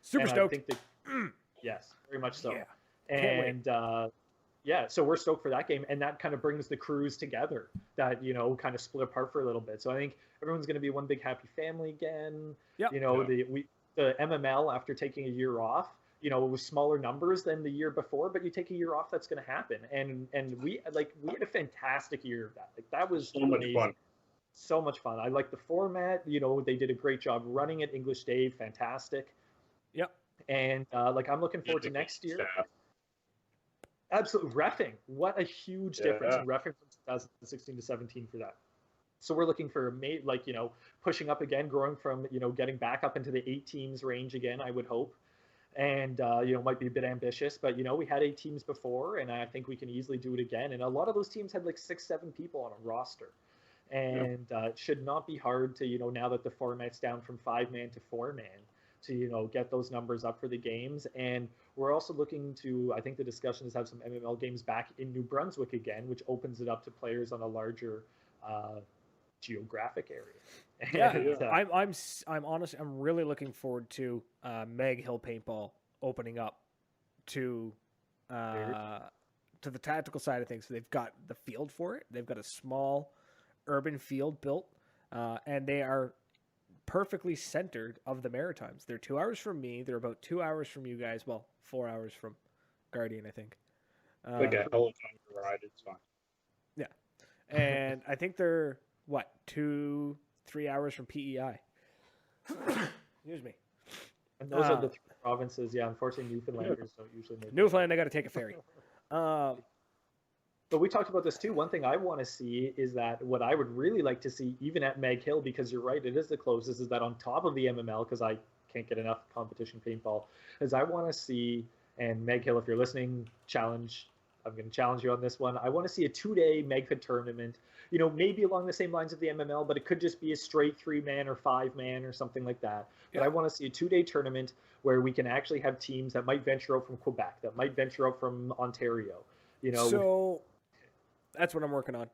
Super and stoked. I think that, yes, very much so. Yeah. Can't wait. And yeah, so we're stoked for that game, and that kind of brings the crews together that, you know, kind of split apart for a little bit. So I think everyone's going to be one big happy family again. Yep. You know, Yeah. the MML, after taking a year off, you know, it was smaller numbers than the year before, but you take a year off, that's going to happen. And we had a fantastic year of that. Like, that was So much amazing. fun. So much fun. I like the format. You know, they did a great job running it. English Dave, fantastic. Yep. And like, I'm looking forward to next year. Staff. Absolutely. Reffing. What a huge difference in reffing from 2016 to 17 for that. So we're looking for, like, you know, pushing up again, growing from, you know, getting back up into the 8 teams range again, I would hope. And, you know, might be a bit ambitious, but, you know, we had 8 teams before, and I think we can easily do it again. And a lot of those teams had like 6, 7 people on a roster. And it should not be hard to, you know, now that the format's down from 5-man to 4-man, to, you know, get those numbers up for the games. And we're also looking to, I think the discussion is have some MML games back in New Brunswick again, which opens it up to players on a larger geographic area. Yeah, And, I'm honestly, I'm really looking forward to Meg Hill Paintball opening up to the tactical side of things. So they've got the field for it. They've got a small urban field built, and they are perfectly centered of the Maritimes. They're 2 hours from me. They're about 2 hours from you guys. Well, 4 hours from Guardian, I think. Like a helicopter ride, it's fine. Yeah, and I think they're 2-3 hours from PEI. Excuse me. and those are the 3 provinces. Yeah, unfortunately, Newfoundlanders don't usually make Newfoundland, I got to take a ferry. But we talked about this too. One thing I want to see is that what I would really like to see, even at Meg Hill, because you're right, it is the closest, is that on top of the MML, because I can't get enough competition paintball, is I want to see, and Meg Hill, if you're listening, challenge I'm going to challenge you on this one. I want to see a 2-day Magfed tournament, maybe along the same lines of the MML, but it could just be a straight 3-man or 5-man or something like that. But I want to see a 2-day tournament where we can actually have teams that might venture out from Quebec, that might venture out from Ontario. So that's what I'm working on.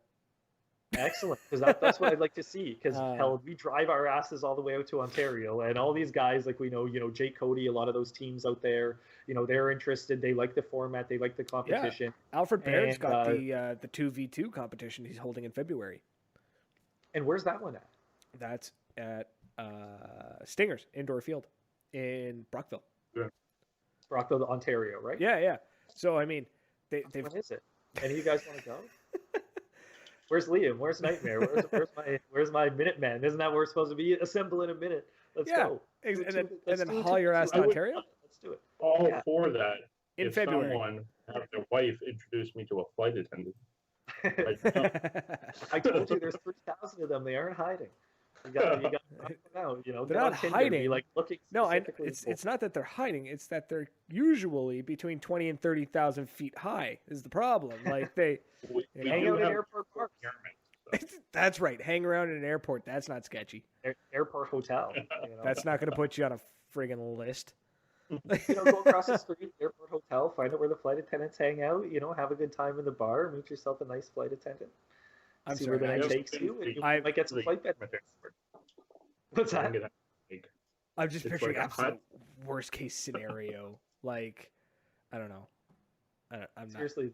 Excellent, because that's what I'd like to see. Because hell, we drive our asses all the way out to Ontario, and all these guys, like we know, Jake Cody, a lot of those teams out there, they're interested. They like the format, they like the competition. Yeah. Alfred Baird's got the 2v2 competition he's holding in February. And where's that one at? That's at Stingers Indoor Field in Brockville. Yeah. Brockville, Ontario, right? Yeah. So I mean, they've. When is it? Any of you guys want to go? Where's Liam? Where's Nightmare? Where's my Minuteman? Isn't that where we're supposed to be? Assemble in a minute. Let's go. And then haul your ass to Ontario? Let's do it. All for that. In if February. Someone have their wife introduce me to a flight attendant. I told you there's 3,000 of them. They aren't hiding. You got to out. They're not hiding. Like looking. No, it's not that they're hiding. It's that they're usually between 20 and 30,000 feet high. Is the problem? Like they hang out in airport parks. That's right. Hang around in an airport. That's not sketchy. Airport hotel. That's not going to put you on a friggin' list. Go across the street, airport hotel, find out where the flight attendants hang out. Have a good time in the bar. Meet yourself a nice flight attendant. I'm see sorry, where the night takes you. And you might get some flight bed. What's that? I'm just picturing absolute worst case scenario. Like, I don't know. I'm seriously.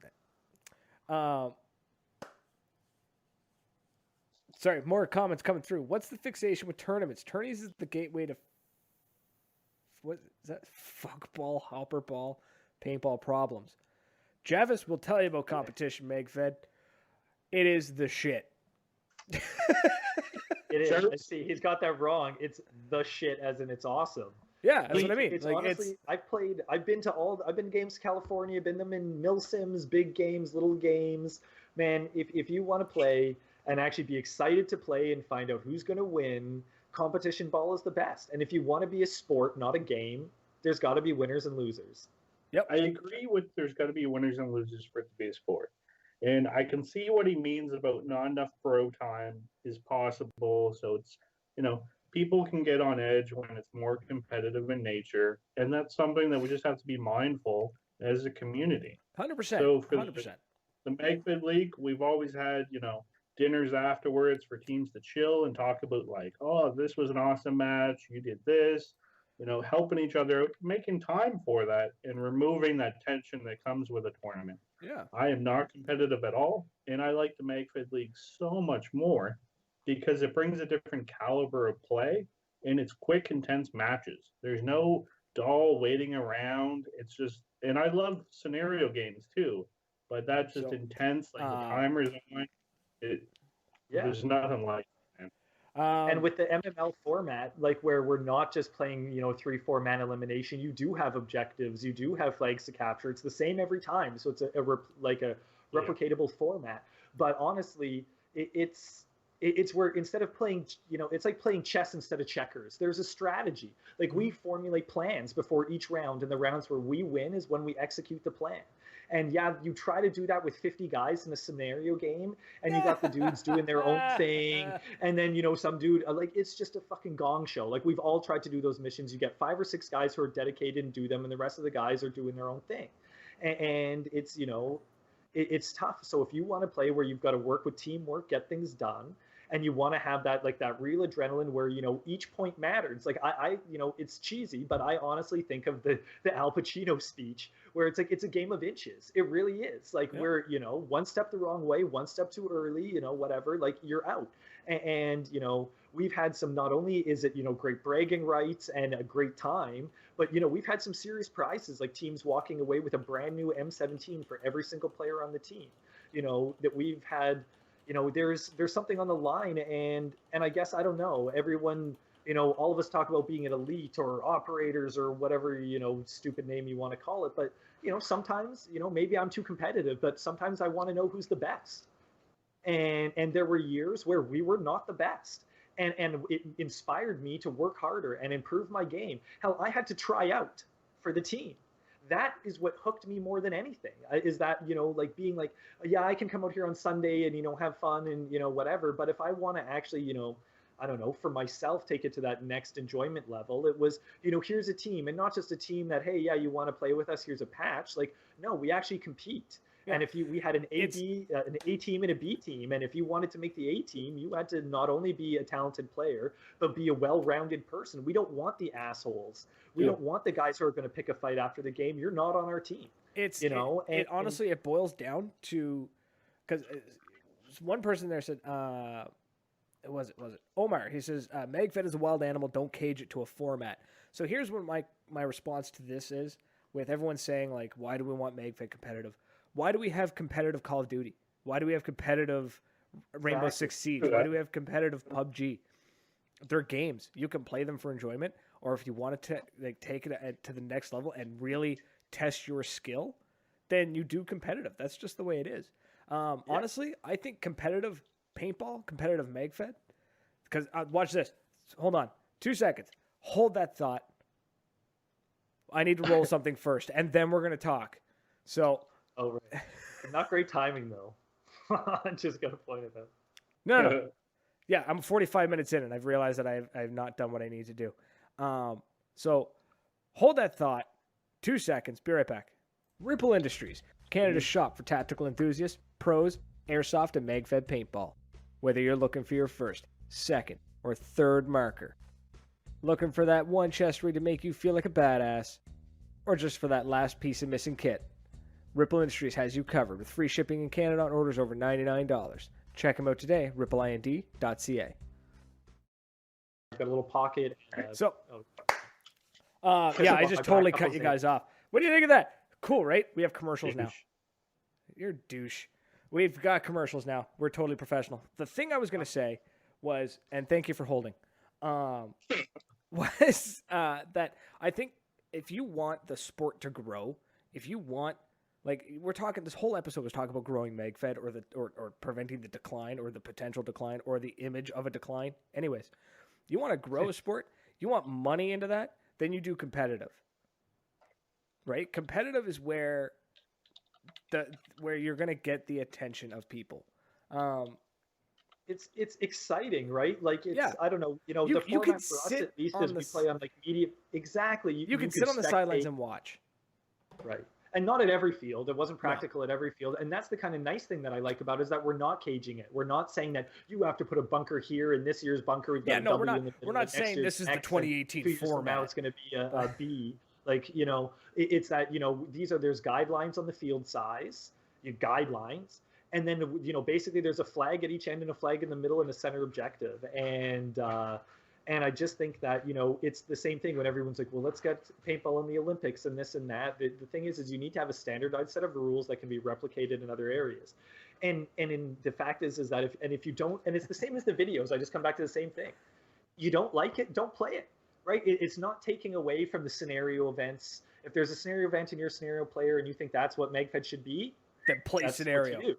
Sorry, more comments coming through. What's the fixation with tournaments? Tourneys is the gateway to what is that? Fuckball, hopper ball, paintball problems. Javis will tell you about competition, Magfed. It is the shit. It is. I see. He's got that wrong. It's the shit, as in it's awesome. Yeah, that's what I mean. It's like, honestly, I've been to games to California, been them in Mill Sims, big games, little games. Man, if you want to play and actually be excited to play and find out who's going to win, competition ball is the best. And if you want to be a sport, not a game, there's got to be winners and losers. Yep. I agree with there's got to be winners and losers for it to be a sport. And I can see what he means about not enough throw time is possible. So it's, people can get on edge when it's more competitive in nature. And that's something that we just have to be mindful as a community. 100%. So for 100%. the Magfed League, we've always had, dinners afterwards for teams to chill and talk about like, oh, this was an awesome match. You did this, helping each other out, making time for that and removing that tension that comes with a tournament. Yeah. I am not competitive at all, and I like the Magfed League so much more because it brings a different caliber of play, and it's quick, intense matches. There's no dull waiting around. It's just, and I love scenario games too, but that's just intense. Like the timer's on. There's nothing like it. And with the MML format, like where we're not just playing, 3-4 man elimination, you do have objectives, you do have flags to capture. It's the same every time, so it's a replicatable format. But honestly, it's where instead of playing, it's like playing chess instead of checkers. There's a strategy. Like we formulate plans before each round, and the rounds where we win is when we execute the plan. And yeah, you try to do that with 50 guys in a scenario game, and you got the dudes doing their own thing, and then some dude like it's just a fucking gong show. Like we've all tried to do those missions. You get 5 or 6 guys who are dedicated and do them, and the rest of the guys are doing their own thing, and it's it's tough. So if you want to play where you've got to work with teamwork, get things done, and you want to have that that real adrenaline where each point matters. Like I it's cheesy, but I honestly think of the Al Pacino speech where it's like it's a game of inches. It really is. Like where one step the wrong way, one step too early, whatever, like you're out. And we've had some, not only is it great bragging rights and a great time, but we've had some serious prizes, like teams walking away with a brand new M17 for every single player on the team. That we've had. There's something on the line, and I guess, I don't know, everyone, all of us talk about being an elite or operators or whatever, stupid name you want to call it. But, sometimes, maybe I'm too competitive, but sometimes I want to know who's the best. And there were years where we were not the best. And it inspired me to work harder and improve my game. Hell, I had to try out for the team. that is what hooked me more than anything. Is that, like being like, yeah, I can come out here on Sunday and, have fun and, whatever. But if I want to actually, I don't know, for myself, take it to that next enjoyment level, it was, here's a team, and not just a team that, hey, yeah, you want to play with us, here's a patch. Like, no, we actually compete. Yeah. And if we had an A team and a B team, and if you wanted to make the A team, you had to not only be a talented player, but be a well-rounded person. We don't want the assholes. We don't want the guys who are going to pick a fight after the game. You're not on our team. Honestly, it boils down to, because one person there said, was it Omar? He says, Magfed is a wild animal. Don't cage it to a format. So here's what my response to this is, with everyone saying, like, why do we want Magfed competitive? Why do we have competitive Call of Duty? Why do we have competitive Rainbow Six Siege? Why do we have competitive PUBG? They're games. You can play them for enjoyment, or if you wanted to take it to the next level and really test your skill, then you do competitive. That's just the way it is. Honestly, I think competitive paintball, competitive Magfed, because watch this. Hold on. 2 seconds. Hold that thought. I need to roll something first, and then we're going to talk. So... Oh, right. Not great timing, though. I'm just going to point it out. No. Yeah, I'm 45 minutes in, and I've realized that I've not done what I need to do. So hold that thought. 2 seconds. Be right back. Ripple Industries, Canada's shop for tactical enthusiasts, pros, airsoft, and Magfed paintball. Whether you're looking for your first, second, or third marker, looking for that one chest rig to make you feel like a badass, or just for that last piece of missing kit, Ripple Industries has you covered with free shipping in Canada on orders over $99. Check them out today, rippleind.ca. Got a little pocket. I just totally cut you guys off. What do you think of that? Cool, right? We have commercials now. You're a douche. We've got commercials now. We're totally professional. The thing I was going to say was, and thank you for holding, was that I think if you want the sport to grow, if you want, like, we're talking, this whole episode was talking about growing Magfed or preventing the decline or the potential decline or the image of a decline. Anyways, you want to grow a sport, you want money into that, then you do competitive. Right? Competitive is where you're going to get the attention of people. It's exciting, right? Like, I don't know, the format for us at least is we play on like media. Exactly. You can sit on the sidelines and watch. Right. And not at every field. It wasn't practical at every field. And that's the kind of nice thing that I like about it, is that we're not caging it. We're not saying that you have to put a bunker here in this year's bunker. We've got a W in the middle. We're not saying this is the 2018 format. Now it's going to be a B. Like, it's that, there's guidelines on the field size, guidelines. And then, basically there's a flag at each end and a flag in the middle and a center objective. And I just think that, it's the same thing when everyone's like, well, let's get paintball in the Olympics and this and that. The thing is you need to have a standardized set of rules that can be replicated in other areas. And the fact is that if you don't, and it's the same as the videos, I just come back to the same thing. You don't like it, don't play it, right? It's not taking away from the scenario events. If there's a scenario event and you're a scenario player and you think that's what Magfed should be, then play scenario.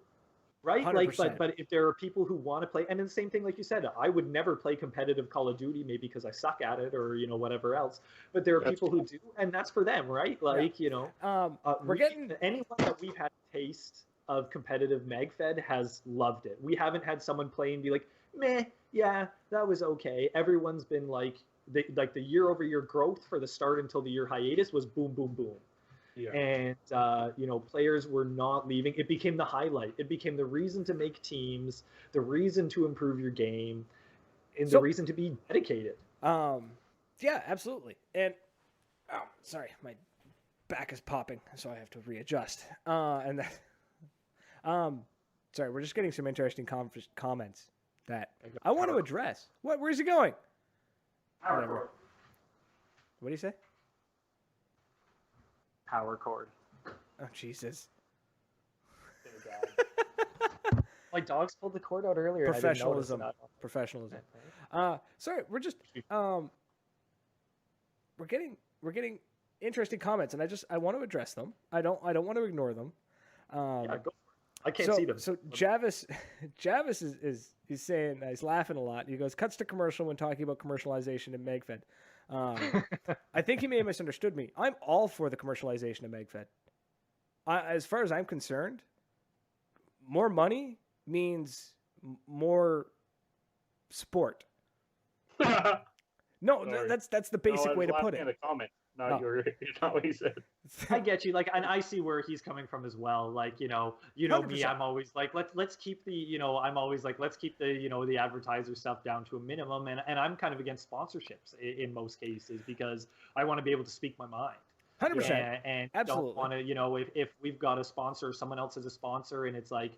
Right? 100%. Like, but if there are people who want to play, and then the same thing, like you said, I would never play competitive Call of Duty, maybe because I suck at it or, whatever else. But there are people who do, and that's for them, right? Like, anyone that we've had a taste of competitive Magfed has loved it. We haven't had someone play and be like, meh, yeah, that was okay. Everyone's been like the year-over-year growth for the start until the year hiatus was boom, boom, boom. Yeah. And, players were not leaving. It became the highlight. It became the reason to make teams, the reason to improve your game, and the reason to be dedicated. Yeah, absolutely. And, sorry, my back is popping, so I have to readjust. Sorry, we're just getting some interesting comments that I want to address. Where's he going? Whatever. What do you say? Power cord. Oh, Jesus. My dogs pulled the cord out earlier. Professionalism. Sorry, we're just we're getting interesting comments, and I want to address them. I don't want to ignore them. Go for it. I can't see them. So Javis is he's saying, he's laughing a lot. He goes, cuts to commercial when talking about commercialization in Magfed. I think he may have misunderstood me. I'm all for the commercialization of Magfed. As far as I'm concerned, more money means more sport. No, that's the basic way to put it. At a comment, not not what he said. I get you, like, and I see where he's coming from as well. Like, you know 100%. me, I'm always like, let's keep the, I'm always like, let's keep the, the advertiser stuff down to a minimum, and I'm kind of against sponsorships in most cases because I want to be able to speak my mind. 100%. And absolutely don't want to, if we've got a sponsor, someone else is a sponsor, and it's like,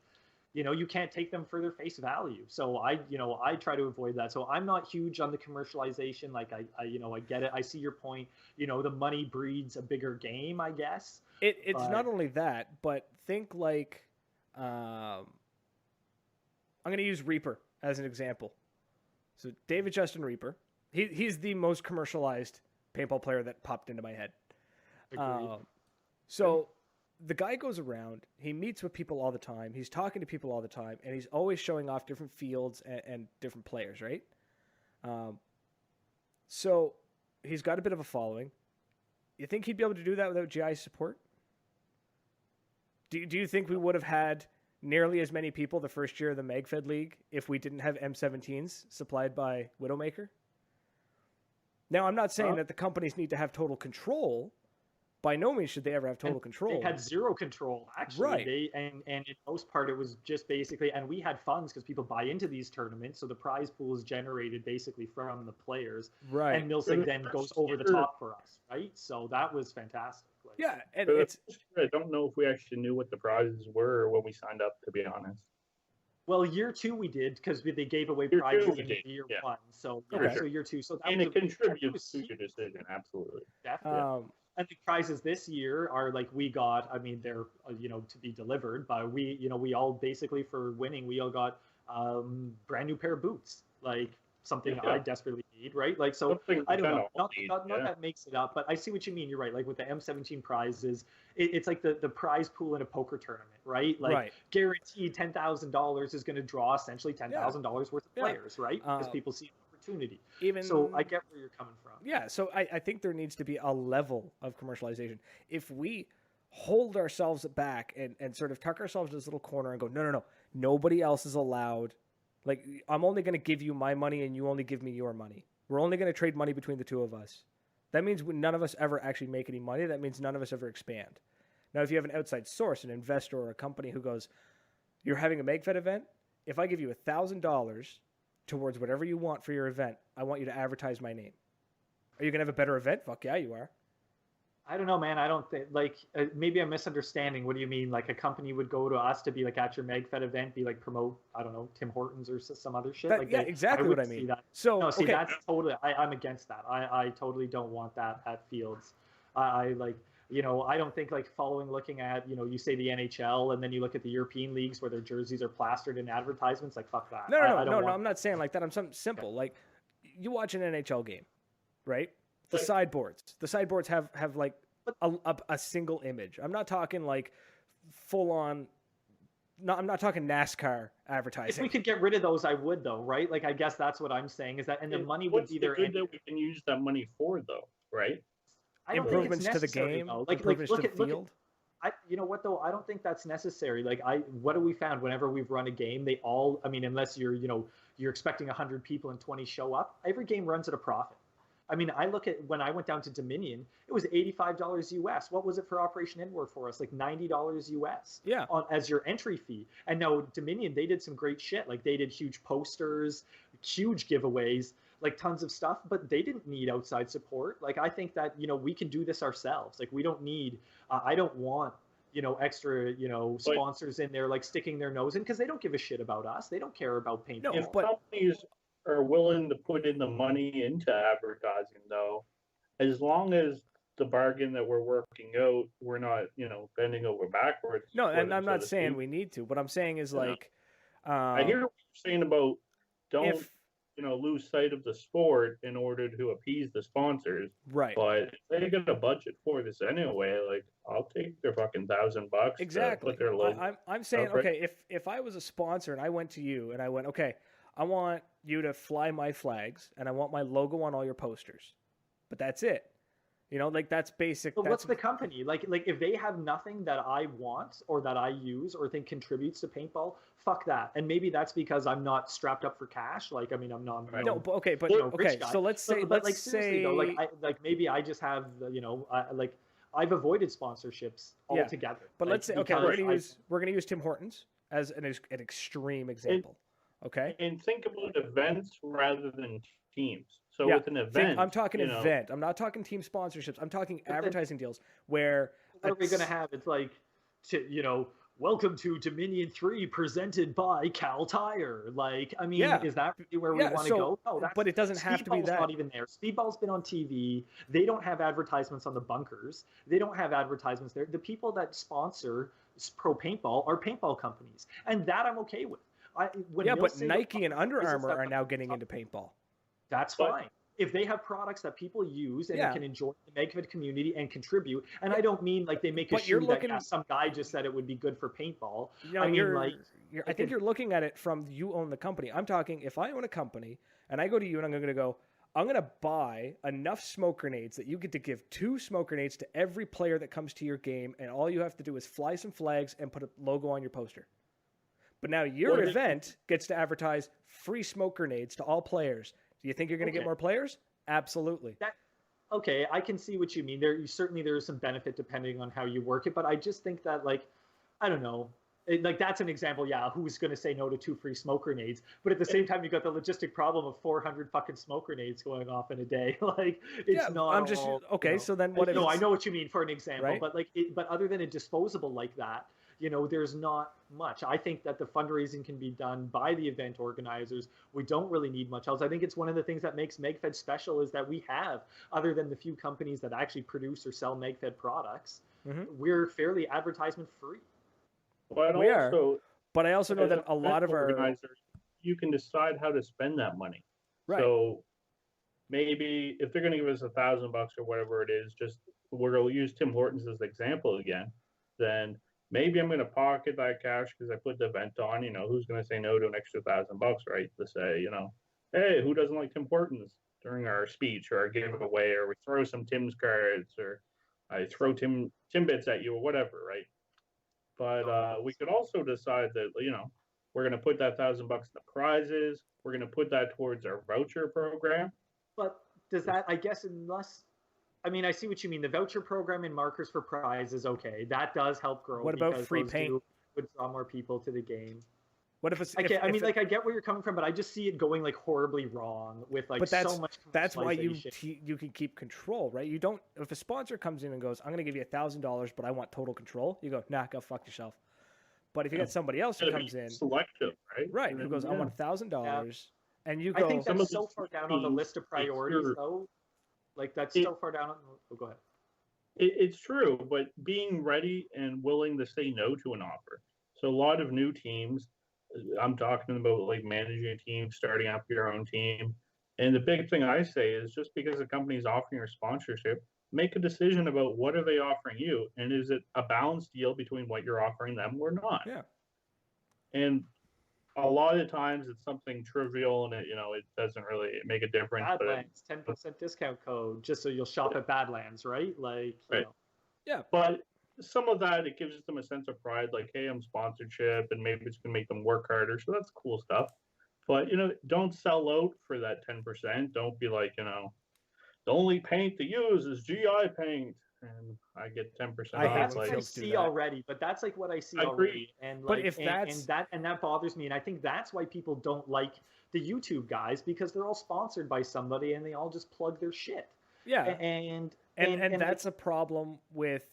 you can't take them for their face value. So I try to avoid that. So I'm not huge on the commercialization. Like I get it. I see your point. The money breeds a bigger game, I guess. It's not only that, but think like, I'm going to use Reaper as an example. So David Justin Reaper, he's the most commercialized paintball player that popped into my head. So the guy goes around, he meets with people all the time, he's talking to people all the time, and he's always showing off different fields and different players, right? So he's got a bit of a following. You think he'd be able to do that without GI support? Do you think we would have had nearly as many people the first year of the Magfed League if we didn't have M17s supplied by Widowmaker? Now, I'm not saying that the companies need to have total control. By no means should they ever have total control. They had zero control, actually. Right. And in most part, it was just basically, and we had funds because people buy into these tournaments, so the prize pool is generated basically from the players. Right. And Milsig then goes over the top for us, right? So that was fantastic. Like, yeah, and I don't know if we actually knew what the prizes were when we signed up, to be honest. Well, year 2 we did because they gave away prizes in year 1. So so year 2. So that and it contributes to your decision, absolutely. Definitely. And the prizes this year are like we got. I mean, they're to be delivered, but we all basically for winning we all got brand new pair of boots, like something I desperately need, right? Like so, I don't know, not that makes it up, but I see what you mean. You're right. Like with the M17 prizes, it's like the prize pool in a poker tournament, right? Like guaranteed $10,000 is going to draw essentially $10,000 worth of players, right? Because people see opportunity. So I get where you're coming from. Yeah, so I think there needs to be a level of commercialization. If we hold ourselves back and sort of tuck ourselves in this little corner and go, no, nobody else is allowed. Like, I'm only going to give you my money and you only give me your money. We're only going to trade money between the two of us. That means none of us ever actually make any money. That means none of us ever expand. Now, if you have an outside source, an investor or a company who goes, you're having a Magfed event, if I give you $1,000 towards whatever you want for your event, I want you to advertise my name. Are you going to have a better event? Fuck yeah, you are. I don't know, man. I don't think, like, maybe I'm misunderstanding. What do you mean? Like a company would go to us to be like at your Magfed event, be like promote, I don't know, Tim Hortons or some other shit. Like exactly what I mean. So, no, see, that's totally, I'm against that. I totally don't want that at Fields. I like, I don't think like looking at, you say the NHL and then you look at the European leagues where their jerseys are plastered in advertisements, like fuck that. No, I'm not saying like that. I'm something simple. Yeah. Like you watch an NHL game, right? The sideboards have like a single image. I'm not talking like full on. No, I'm not talking NASCAR advertising. If we could get rid of those, I would though, right? Like I guess that's what I'm saying is that, and the money would be there. That we can use that money for though, right? Improvements to the game, improvements to the field. You know what though? I don't think that's necessary. Like what have we found? Whenever we've run a game, they all. I mean, unless you're expecting 100 people and 20 show up, every game runs at a profit. I mean, I look at when I went down to Dominion, it was $85 US. What was it for Operation Inward for us? Like $90 US. Yeah. As your entry fee. And now Dominion, they did some great shit. Like they did huge posters, huge giveaways, like tons of stuff, but they didn't need outside support. Like I think that, we can do this ourselves. Like we don't need, I don't want, extra, sponsors in there, like sticking their nose in because they don't give a shit about us. They don't care about paintball. No, but companies are willing to put in the money into advertising though, as long as the bargain that we're working out, we're not, bending over backwards. No, and I'm not saying we need to. What I'm saying is like, I hear what you're saying about don't lose sight of the sport in order to appease the sponsors. Right. But they get a budget for this anyway. Like I'll take their fucking $1,000. Exactly. To put their logo. I'm saying, okay, if I was a sponsor and I went to you and I went, okay, I want you to fly my flags and I want my logo on all your posters. but that's it. You know, like that's basic. But that's, what's the company like? Like if they have nothing that I want or that I use or think contributes to paintball, fuck that. And maybe that's because I'm not strapped up for cash. Like I mean, I'm not. No, but okay, but okay. So let's say, but like seriously though, like maybe I just have like I've avoided sponsorships altogether. But like, let's say okay, we're gonna use Tim Hortons as an extreme example. Okay, and think about events rather than teams. So with an event, I'm talking event. I'm not talking team sponsorships. I'm talking advertising deals where what are we gonna have? It's like, welcome to Dominion 3 presented by Cal Tire. Like, I mean, is that really where we want to go? No, but it doesn't have to be that. Not even there. Speedball's been on TV. They don't have advertisements on the bunkers. They don't have advertisements there. The people that sponsor Pro Paintball are paintball companies, and that I'm okay with. But Nike and Under Armour are now getting into paintball. That's fine. If they have products that people use and they can enjoy the Magfed community and contribute, and I don't mean like they make a shoe that some guy just said it would be good for paintball. I think you're looking at it from you own the company. I'm talking if I own a company and I go to you and I'm going to go, I'm going to buy enough smoke grenades that you get to give 2 smoke grenades to every player that comes to your game, and all you have to do is fly some flags and put a logo on your poster. But now your event gets to advertise free smoke grenades to all players. Do you think you're going to get more players? Absolutely. Okay, I can see what you mean. There is some benefit depending on how you work it, but I just think that I don't know. That's an example. Yeah, who's going to say no to 2 free smoke grenades? But at the same time, you got the logistic problem of 400 fucking smoke grenades going off in a day. Not. I'm just okay. So then what? No, I know what you mean for an example, right? But but other than a disposable like that. There's not much. I think that the fundraising can be done by the event organizers. We don't really need much else. I think it's one of the things that makes Magfed special is that we have, other than the few companies that actually produce or sell Magfed products, we're fairly advertisement free. But I also know that a lot of our organizers, you can decide how to spend that money. Right. So maybe if they're going to give us $1,000 or whatever it is, we're going to use Tim Hortons as an example again, then maybe I'm going to pocket that cash because I put the event on. Who's going to say no to an extra $1,000, right? To say, hey, who doesn't like Tim Hortons during our speech or our giveaway, or we throw some Tim's cards, or I throw Tim bits at you or whatever, right? But we could also decide that we're going to put that $1,000 in the prizes. We're going to put that towards our voucher program. But does that? I guess I mean, I see what you mean. The voucher program and markers for prizes, okay, that does help grow. What about free paint? Would draw more people to the game. What if it's? I get where you're coming from, but I just see it going horribly wrong with so much. That's why you can keep control, right? You don't. If a sponsor comes in and goes, "I'm going to give you $1,000, but I want total control," you go, "Nah, go fuck yourself." But if you get somebody else who comes in, selective, right? Right, who goes, "I want $1,000," and you go, I think that's so far down on the list of priorities, though. That's so far down. Go ahead. It's true, but being ready and willing to say no to an offer. So a lot of new teams, I'm talking about managing a team, starting up your own team. And the big thing I say is just because a company is offering your sponsorship, make a decision about what are they offering you, and is it a balanced deal between what you're offering them or not? Yeah. And a lot of times it's something trivial and it doesn't really make a difference. Badlands, 10% discount code, just so you'll shop at Badlands, right? Yeah. But some of that, it gives them a sense of pride, hey, I'm sponsorship, and maybe it's going to make them work harder. So that's cool stuff. But, don't sell out for that 10%. Don't be the only paint to use is GI paint. And I get 10% off. That's what I see already, but that's what I see already. And that bothers me. And I think that's why people don't like the YouTube guys, because they're all sponsored by somebody and they all just plug their shit. Yeah. And that's a problem with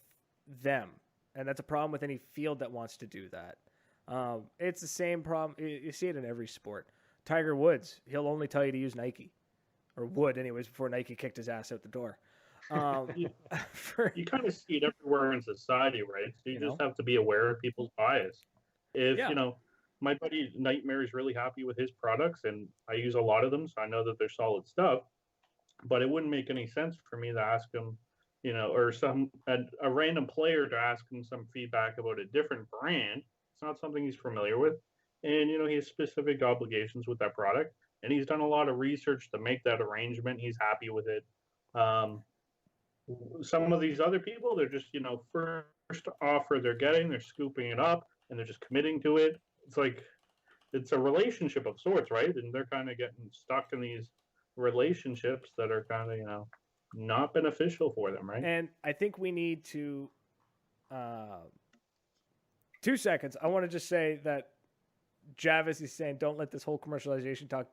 them. And that's a problem with any field that wants to do that. It's the same problem. You see it in every sport. Tiger Woods, he'll only tell you to use Nike, or would anyways, before Nike kicked his ass out the door. You kind of see it everywhere in society, right? So you just have to be aware of people's bias. If my buddy Nightmare is really happy with his products, and I use a lot of them, so I know that they're solid stuff. But it wouldn't make any sense for me to ask him, or a random player to ask him some feedback about a different brand. It's not something he's familiar with, and he has specific obligations with that product, and he's done a lot of research to make that arrangement. He's happy with it. Some of these other people, they're just, first offer they're getting, they're scooping it up and they're just committing to it. It's like, it's a relationship of sorts, right? And they're kind of getting stuck in these relationships that are kind of, not beneficial for them, right? And I think we need to 2 seconds. I want to just say that Javis is saying, don't let this whole commercialization talk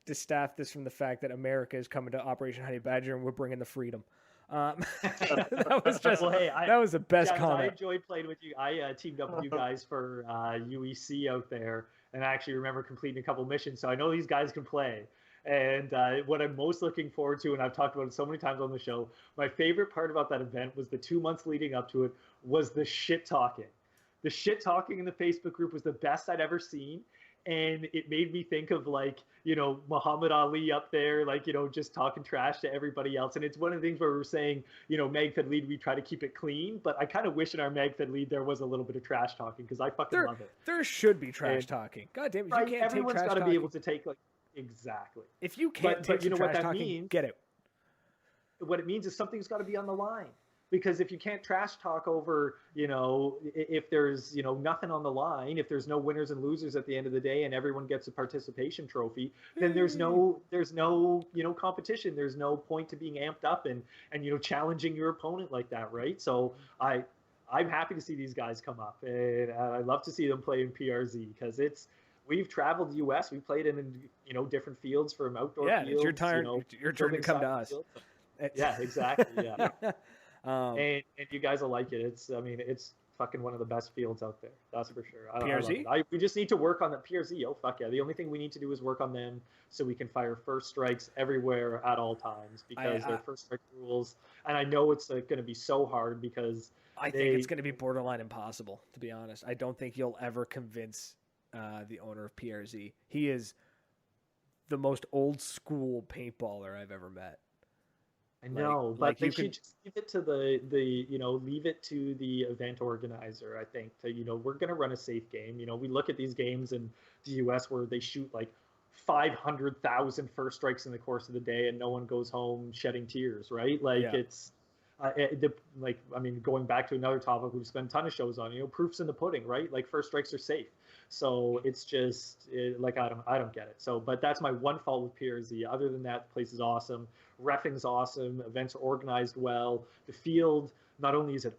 distaff this from the fact that America is coming to Operation Honey Badger and we're bringing the freedom. That was just that was the best comment. I enjoyed playing with you. I teamed up with you guys for UEC out there, and I actually remember completing a couple missions, so I know these guys can play. And what I'm most looking forward to, and I've talked about it so many times on the show, my favorite part about that event was the 2 months leading up to it was the shit talking. The shit talking in the Facebook group was the best I'd ever seen. And it made me think of Muhammad Ali up there, just talking trash to everybody else. And it's one of the things where we're saying, Magfed lead, we try to keep it clean. But I kind of wish in our Magfed lead there was a little bit of trash talking because I fucking love it. There should be trash talking. God damn it, right, you can't everyone's take trash got to talking. be able to take exactly. If you can't take you know trash what that talking, means? get it. What it means is something's got to be on the line. Because if you can't trash talk over, if there's, nothing on the line, if there's no winners and losers at the end of the day and everyone gets a participation trophy, then there's no, competition. There's no point to being amped up and challenging your opponent like that, right? So I'm happy to see these guys come up, and I love to see them play in PRZ because we've traveled the U.S. We played in different fields from outdoor fields. Yeah, it's your turn. Your turn to come to us. Yeah, exactly. Yeah. And you guys will like it. It's fucking one of the best fields out there. That's for sure. PRZ? We just need to work on the PRZ. Oh, fuck yeah. The only thing we need to do is work on them so we can fire first strikes everywhere at all times because they're first strike rules. And I know it's going to be so hard because I think it's going to be borderline impossible, to be honest. I don't think you'll ever convince the owner of PRZ. He is the most old school paintballer I've ever met. I know, but they should just leave it to leave it to the event organizer. I think we're going to run a safe game. We look at these games in the U.S. where they shoot 500,000 first strikes in the course of the day, and no one goes home shedding tears, right? It's going back to another topic we've spent a ton of shows on. Proofs in the pudding, right? First strikes are safe. So it's just I don't get it. So, but that's my one fault with PRZ. Other than that, the place is awesome. Reffing's awesome. Events are organized well. The field, not only is it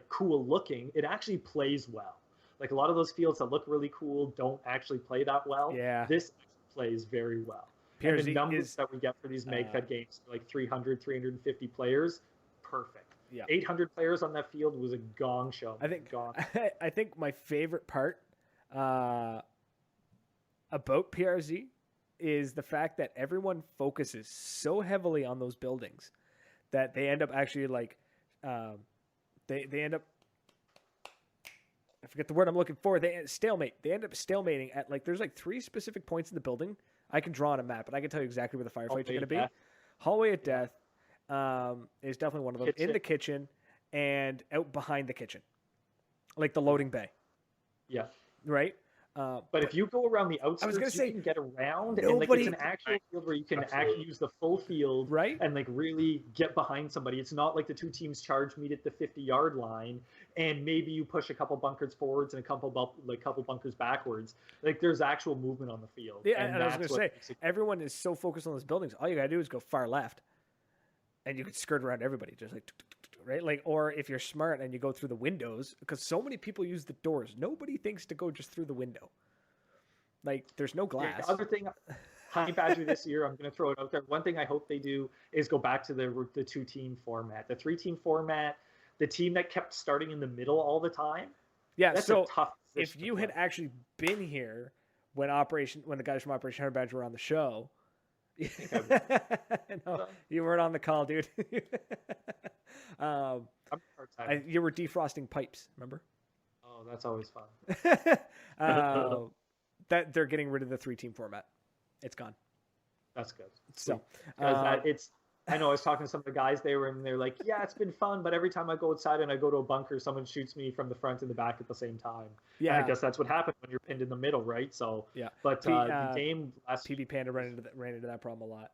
cool looking, it actually plays well. A lot of those fields that look really cool don't actually play that well. Yeah. This plays very well. PRZ and the numbers that we get for these Magfed games, 300, 350 players, perfect. Yeah. 800 players on that field was a gong show. I think my favorite part about PRZ is the fact that everyone focuses so heavily on those buildings that they end up actually they end up, I forget the word I'm looking for. They stalemate. They end up stalemating at there's 3 specific points in the building. I can draw on a map, but I can tell you exactly where the firefights are going to be. Hallway of Death is definitely one of them. In the kitchen and out behind the kitchen, the loading bay. Yeah. Right. But if you go around the outskirts, you can get around, and it's an actual field where you can actually use the full field, right? And really get behind somebody. It's not like the 2 teams charge meet at the 50-yard line, and maybe you push a couple bunkers forwards and a couple bunkers backwards. There's actual movement on the field. Yeah, and I was going to say, everyone is so focused on those buildings. All you got to do is go far left, and you can skirt around everybody, just right? Or if you're smart and you go through the windows, because so many people use the doors. Nobody thinks to go just through the window. There's no glass. Yeah, the other thing, Honey Badger this year, I'm going to throw it out there. One thing I hope they do is go back to the 2-team format. The 3-team format, the team that kept starting in the middle all the time. Yeah, that's so a tough if you had actually been here when the guys from Operation Honey Badger were on the show, no, you weren't on the call, dude. You were defrosting pipes, remember? Oh, that's always fun. That they're getting rid of the 3-team format. It's gone. That's good. So I know I was talking to some of the guys there, and they're like, yeah, it's been fun, but every time I go outside and I go to a bunker, someone shoots me from the front and the back at the same time. Yeah. And I guess that's what happened when you're pinned in the middle, right? So yeah. But the game last PB Panda ran into that problem a lot.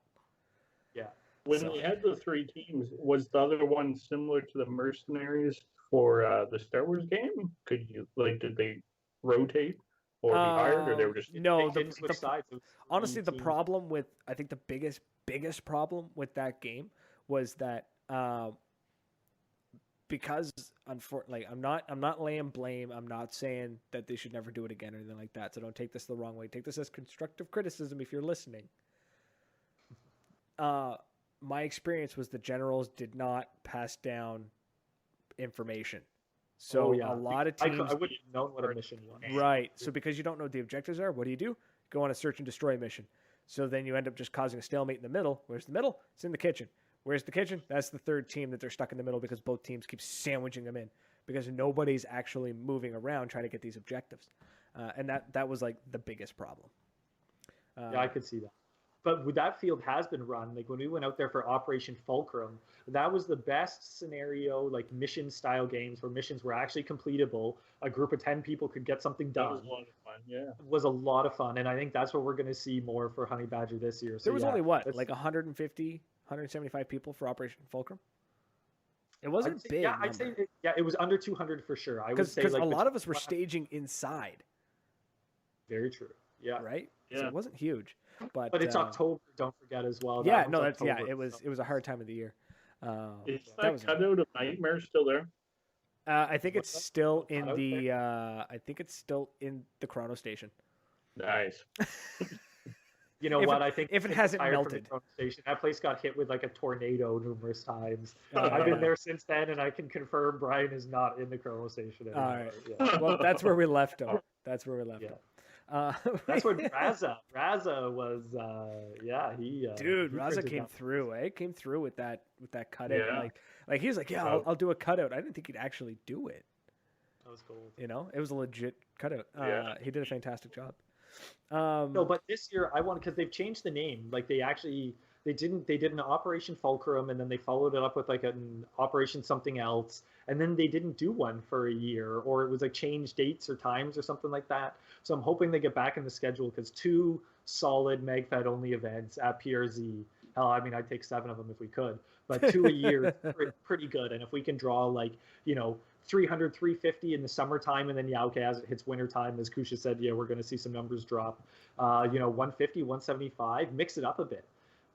Yeah. When So- we had the 3 teams, was the other one similar to the mercenaries for the Star Wars game? Could you did they rotate or be hired, or they were just No, They didn't switch sides. It was honestly, the teams. problem with I think the biggest problem with that game was that because unfortunately, I'm not laying blame. I'm not saying that they should never do it again or anything like that. So don't take this the wrong way. Take this as constructive criticism if you're listening. My experience was the generals did not pass down information. So a lot of teams, I wouldn't have known what a mission was. right? So because you don't know what the objectives are, what do? Go on a search and destroy mission. So then you end up just causing a stalemate in the middle. Where's the middle? It's in the kitchen. Where's the kitchen? That's the third team that they're stuck in the middle because both teams keep sandwiching them in because nobody's actually moving around trying to get these objectives, and that was like the biggest problem. Yeah, I could see that. But that field has been run. Like when we went out there for Operation Fulcrum, that was the best scenario, like mission style games where missions were actually completable. A group of 10 people could get something that done. was a lot of fun. Yeah. It was a lot of fun. And I think that's what we're going to see more for Honey Badger this year. So There was yeah, only what, that's- like 150, 175 people for Operation Fulcrum. It wasn't I'd say- big. Yeah, I'd say it was under 200 for sure. I would say because like a lot of us between were staging inside, Very true. Yeah. right? So Yeah. it wasn't huge, but But it's October, don't forget as well. Yeah, That no, one's that's yeah. October, It was a hard time of the year. Is that that was cutout of Nightmare still there? I think it's What's that? still in Out the. I think it's still in the Chrono Station. Nice. You know If what? it- I think if it it's hasn't retired from melted. the Chrono Station. That place got hit with like a tornado numerous times. Oh, I've yeah. been there since then, and I can confirm Brian is not in the Chrono Station anymore. All right. Yeah. Well, that's where we left him. That's where we left Yeah. him. That's where Raza was. Yeah, he. Dude, he Raza printed came that. through. Came through with that cutout. Yeah. Like he was like, yeah, I'll do a cutout. I didn't think he'd actually do it. That was cool. You know, it was a legit cutout. Yeah. He did a fantastic job. No, but this year I want because they've changed the name. Like they did an Operation Fulcrum, and then they followed it up with like an Operation something else, and then they didn't do one for a year, or it was like changed dates or times or something like that. So I'm hoping they get back in the schedule because 2 solid Magfed only events at PRZ. Hell, I mean, I'd take 7 of them if we could, but 2 a year is pretty good. And if we can draw like 300, 350 in the summertime, and then okay, as it hits wintertime, as Kusha said, we're going to see some numbers drop. 150, 175, mix it up a bit.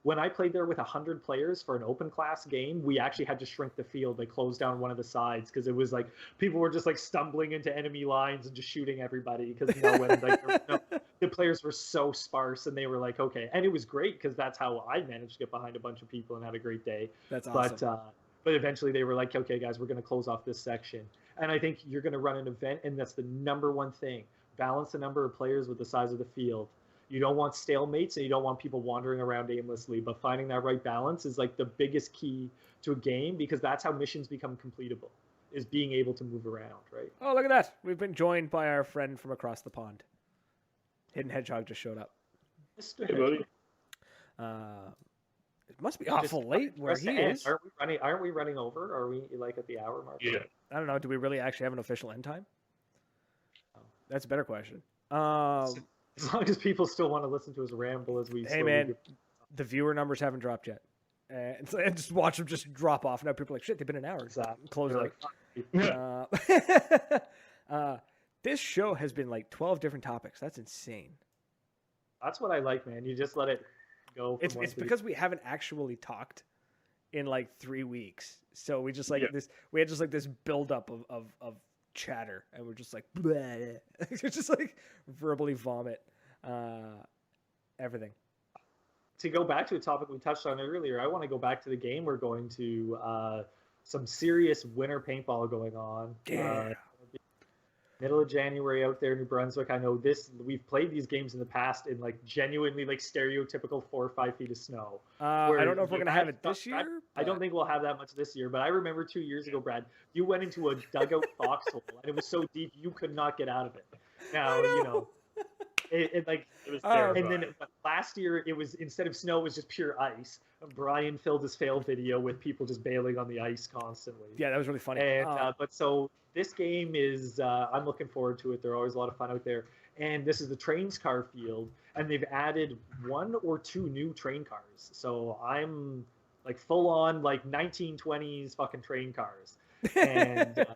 When I played there with 100 players for an open class game, we actually had to shrink the field. They closed down one of the sides because it was like people were just like stumbling into enemy lines and just shooting everybody because the players were so sparse, and they were like, okay. And it was great because that's how I managed to get behind a bunch of people and had a great day. That's awesome. But eventually they were like, okay, guys, we're going to close off this section. And I think you're going to run an event, and that's the number one thing. Balance the number of players with the size of the field. You don't want stalemates, and you don't want people wandering around aimlessly, but finding that right balance is like the biggest key to a game, because that's how missions become completable, is being able to move around, right? Oh, look at that. We've been joined by our friend from across the pond. Hidden Hedgehog just showed up. Mr. Hey, buddy. It must be awful late where he is. Aren't we running over? Are we like at the hour mark? Yeah. I don't know. Do we really actually have an official end time? That's a better question. As long as people still want to listen to us ramble as we. Hey, slowly man, get- the viewer numbers haven't dropped yet. And just watch them just drop off. Now people are like, shit, they've been an hour. Exactly. Close You're like, this show has been like 12 different topics. That's insane. That's what I like, man. You just let it go. from It's one to the- because we haven't actually talked in like 3 weeks. So we just like Yeah. this. We had just like this buildup of chatter, and we're just like, bleh. It's just like verbally vomit everything. To go back to a topic we touched on earlier, I want to go back to the game we're going to. Some serious winter paintball going on. Yeah. Middle of January out there in New Brunswick. I know we've played these games in the past in like genuinely like stereotypical 4 or 5 feet of snow. I don't know if we're gonna have it this Brad, year. I don't think we'll have that much this year, but I remember 2 years ago, Brad, you went into a dugout foxhole, and it was so deep you could not get out of it. Now, it like, It was Oh, terrifying. and then last year it was, instead of snow, it was just pure ice. Brian filled his fail video with people just bailing on the ice constantly. Yeah, that was really funny. And but so this game is, I'm looking forward to it. They're always a lot of fun out there. And this is the trains car field, and they've added 1 or 2 new train cars. So I'm like full on like 1920s fucking train cars. And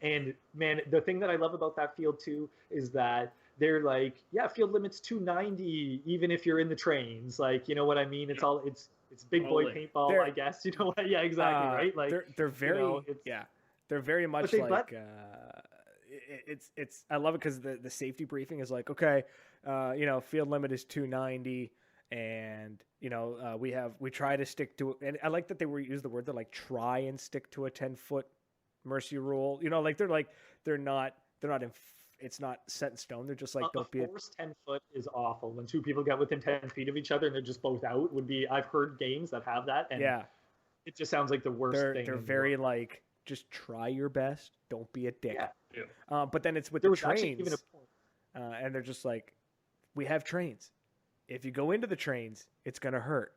and man, the thing that I love about that field too is that they're like, yeah, field limit's 290 even if you're in the trains. Like, you know what I mean? It's all it's big boy paintball, I guess. You know what? Yeah, exactly, right? Like they're very they're very much like it's I love it because the safety briefing is like, okay, field limit is 290, and we try to stick to it. And I like that they use the word, they're like, try and stick to a 10-foot mercy rule. They're not it's not set in stone. They're just like, don't be. A forced 10-foot is awful. When two people get within 10 feet of each other and they're just both out, would be. I've heard games that have that, and it just sounds like the worst thing. They're very like, just try your best. Don't be a dick. Yeah. But then it's with the trains, even and they're just like, we have trains. If you go into the trains, it's gonna hurt.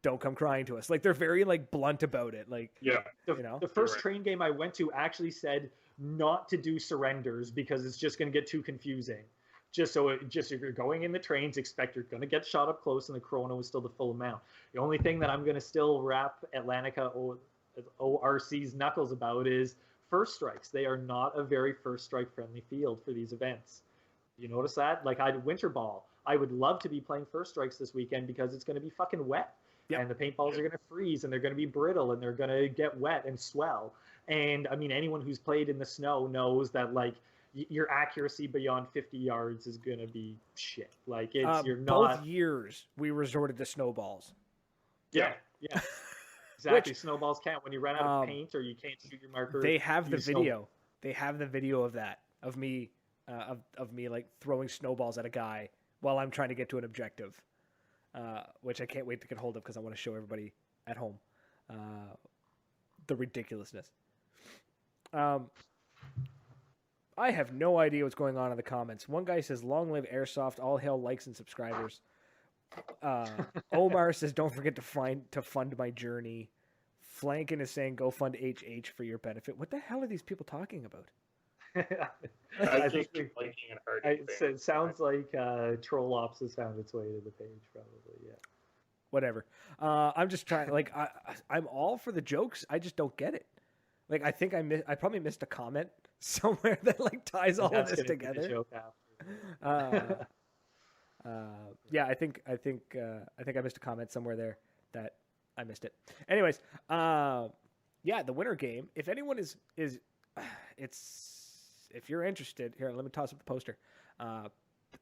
Don't come crying to us. Like, they're very like blunt about it. Like, the first train game I went to actually said not to do surrenders because it's just going to get too confusing. If you're going in the trains, expect you're going to get shot up close, and the chrono is still the full amount. The only thing that I'm going to still wrap Atlantica ORC's knuckles about is first strikes. They are not a very first strike friendly field for these events. You notice that? Like, Winter Ball, I would love to be playing first strikes this weekend because it's going to be fucking wet. Yep. And the paintballs are going to freeze, and they're going to be brittle, and they're going to get wet and swell. And I mean, anyone who's played in the snow knows that like your accuracy beyond 50 yards is going to be shit. Like, you're not. Both years we resorted to snowballs. Yeah. Exactly. Snowballs count when you run out of paint or you can't shoot your marker. They have the video. They have the video of that, of me like throwing snowballs at a guy while I'm trying to get to an objective. Which I can't wait to get hold of because I want to show everybody at home the ridiculousness. I have no idea what's going on in the comments. One guy says, "Long live Airsoft! All hail likes and subscribers." Omar says, "Don't forget to fund my journey." Flankin is saying, "Go fund HH for your benefit." What the hell are these people talking about? It sounds like Troll Ops has found its way to the page, probably. Yeah. Whatever. I'm just trying. Like, I'm all for the jokes. I just don't get it. Like, I think I probably missed a comment somewhere that like ties all of this together. Yeah, I think I missed a comment somewhere there that I missed it. Anyways, yeah, the winter game. If anyone is if you're interested, here, let me toss up the poster.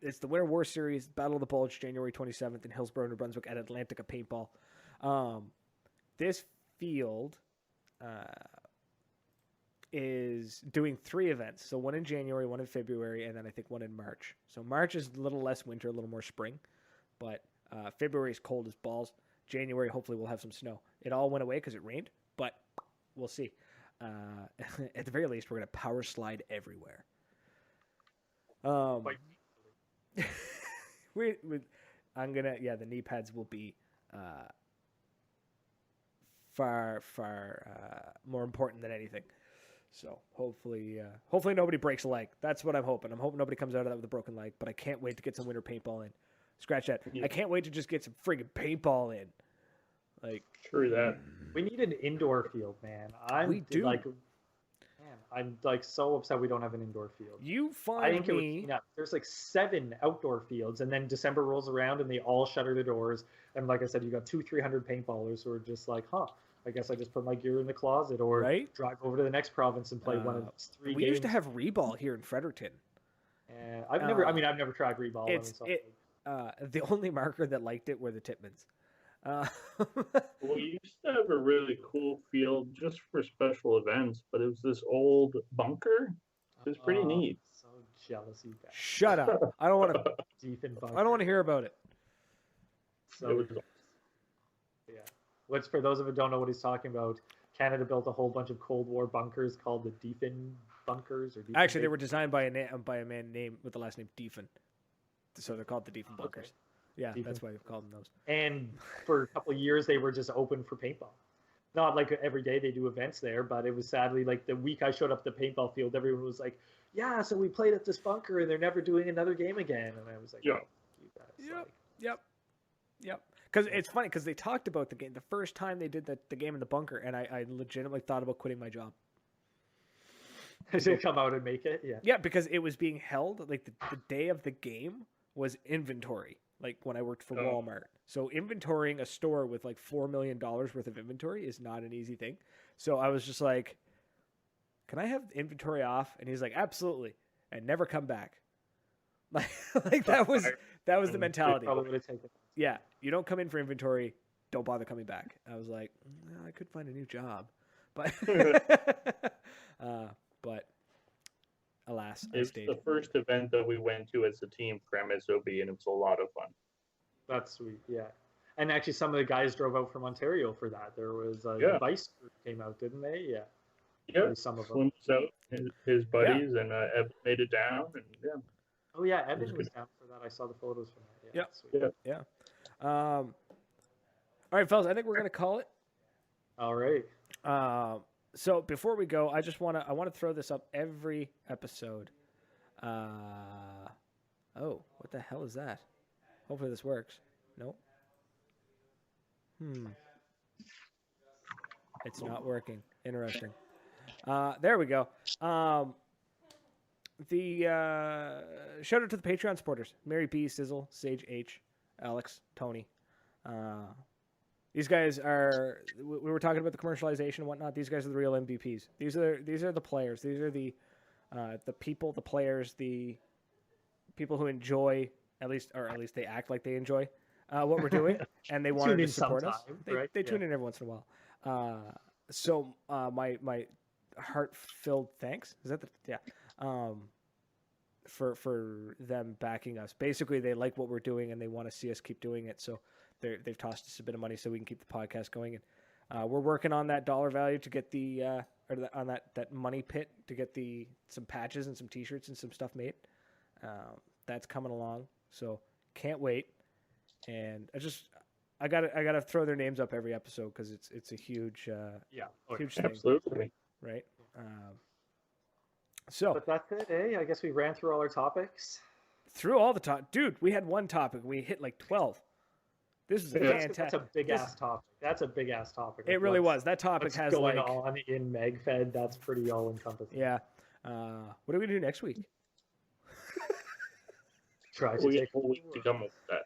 It's the Winter War Series, Battle of the Bulge, January 27th in Hillsborough, New Brunswick at Atlantica Paintball. This field is doing 3 events. So one in January, one in February, and then I think one in March. So March is a little less winter, a little more spring. But February is cold as balls. January, hopefully we'll have some snow. It all went away because it rained, but we'll see. At the very least, we're going to power slide everywhere. The knee pads will be far more important than anything. So hopefully nobody breaks a leg. That's what I'm hoping. I'm hoping nobody comes out of that with a broken leg. But I can't wait to get some winter paintball in. Scratch that. Yeah. I can't wait to just get some friggin' paintball in. Like, true that. We need an indoor field, man. I'm like so upset we don't have an indoor field. You find there's like 7 outdoor fields, and then December rolls around and they all shutter the doors. And like I said, you got 200-300 paintballers who are just like, I guess I just put my gear in the closet or drive over to the next province and play one of 3 games. We used to have Reball here in Fredericton. I've never tried Reball. The only marker that liked it were the Titmans. We used to have a really cool field just for special events, but it was this old bunker. It was pretty neat. So jealous, you guys. Shut up! I don't want to. I don't want to hear about it. So, yeah. Which, for those of you who don't know what he's talking about, Canada built a whole bunch of Cold War bunkers called the Defen bunkers. Actually, they were designed by a man named with the last name Defen, so they're called the Defen bunkers. Okay. Yeah, that's why they've called them those. And for a couple of years, they were just open for paintball. Not like every day they do events there, but it was sadly like the week I showed up at the paintball field, everyone was like, "Yeah, so we played at this bunker, and they're never doing another game again." And I was like, "Yep, yep." Because it's funny because they talked about the game the first time they did the game in the bunker, and I legitimately thought about quitting my job. To come out and make it, yeah. Yeah, because it was being held like the day of the game was inventory. Like when I worked for Walmart, so inventorying a store with like $4 million worth of inventory is not an easy thing. So I was just like, "Can I have inventory off?" And he's like, "Absolutely," and never come back. Like that was the mentality. Probably would have taken. Yeah, you don't come in for inventory, don't bother coming back. I was like, I could find a new job, but but alas, I It's stayed. the first event that we went to as a team for MSOB, and it was a lot of fun. That's sweet, yeah. And actually, some of the guys drove out from Ontario for that. There was Vice group came out, didn't they? Yeah. Yeah, Some of them. Slim was out, his buddies, and Eb made it down, and yeah. Oh yeah, Evan was down for that. I saw the photos from that. Yeah. Yep. Sweet. Yeah. All right, fellas, I think we're gonna call it. All right. So before we go, I want to throw this up every episode. Oh, what the hell is that? Hopefully this works. Nope. It's not working. Interesting. There we go. The shout out to the Patreon supporters: Mary B, Sizzle, Sage H, Alex, Tony. These guys are. We were talking about the commercialization and whatnot. These guys are the real MVPs. These are the players. These are the people, the players, the people who enjoy at least they act like they enjoy what we're doing, and they wanted to support us. They tune in every once in a while. So my heart-filled thanks. Is that for them backing us. Basically, they like what we're doing and they want to see us keep doing it. So they've tossed us a bit of money so we can keep the podcast going. And we're working on that dollar value to get on that money pit to get some patches and some T-shirts and some stuff made. That's coming along. So can't wait. And I gotta throw their names up every episode because it's a huge huge thing. Absolutely. Right. But that's it, eh? I guess we ran through all our topics. Through all the dude, we had one topic. We hit like 12. This is fantastic. That's a big ass topic. That's a big ass topic. It really was. That topic has going on in Magfed. That's pretty all encompassing. Yeah. What are we gonna do next week? Try to take a week to come up with that.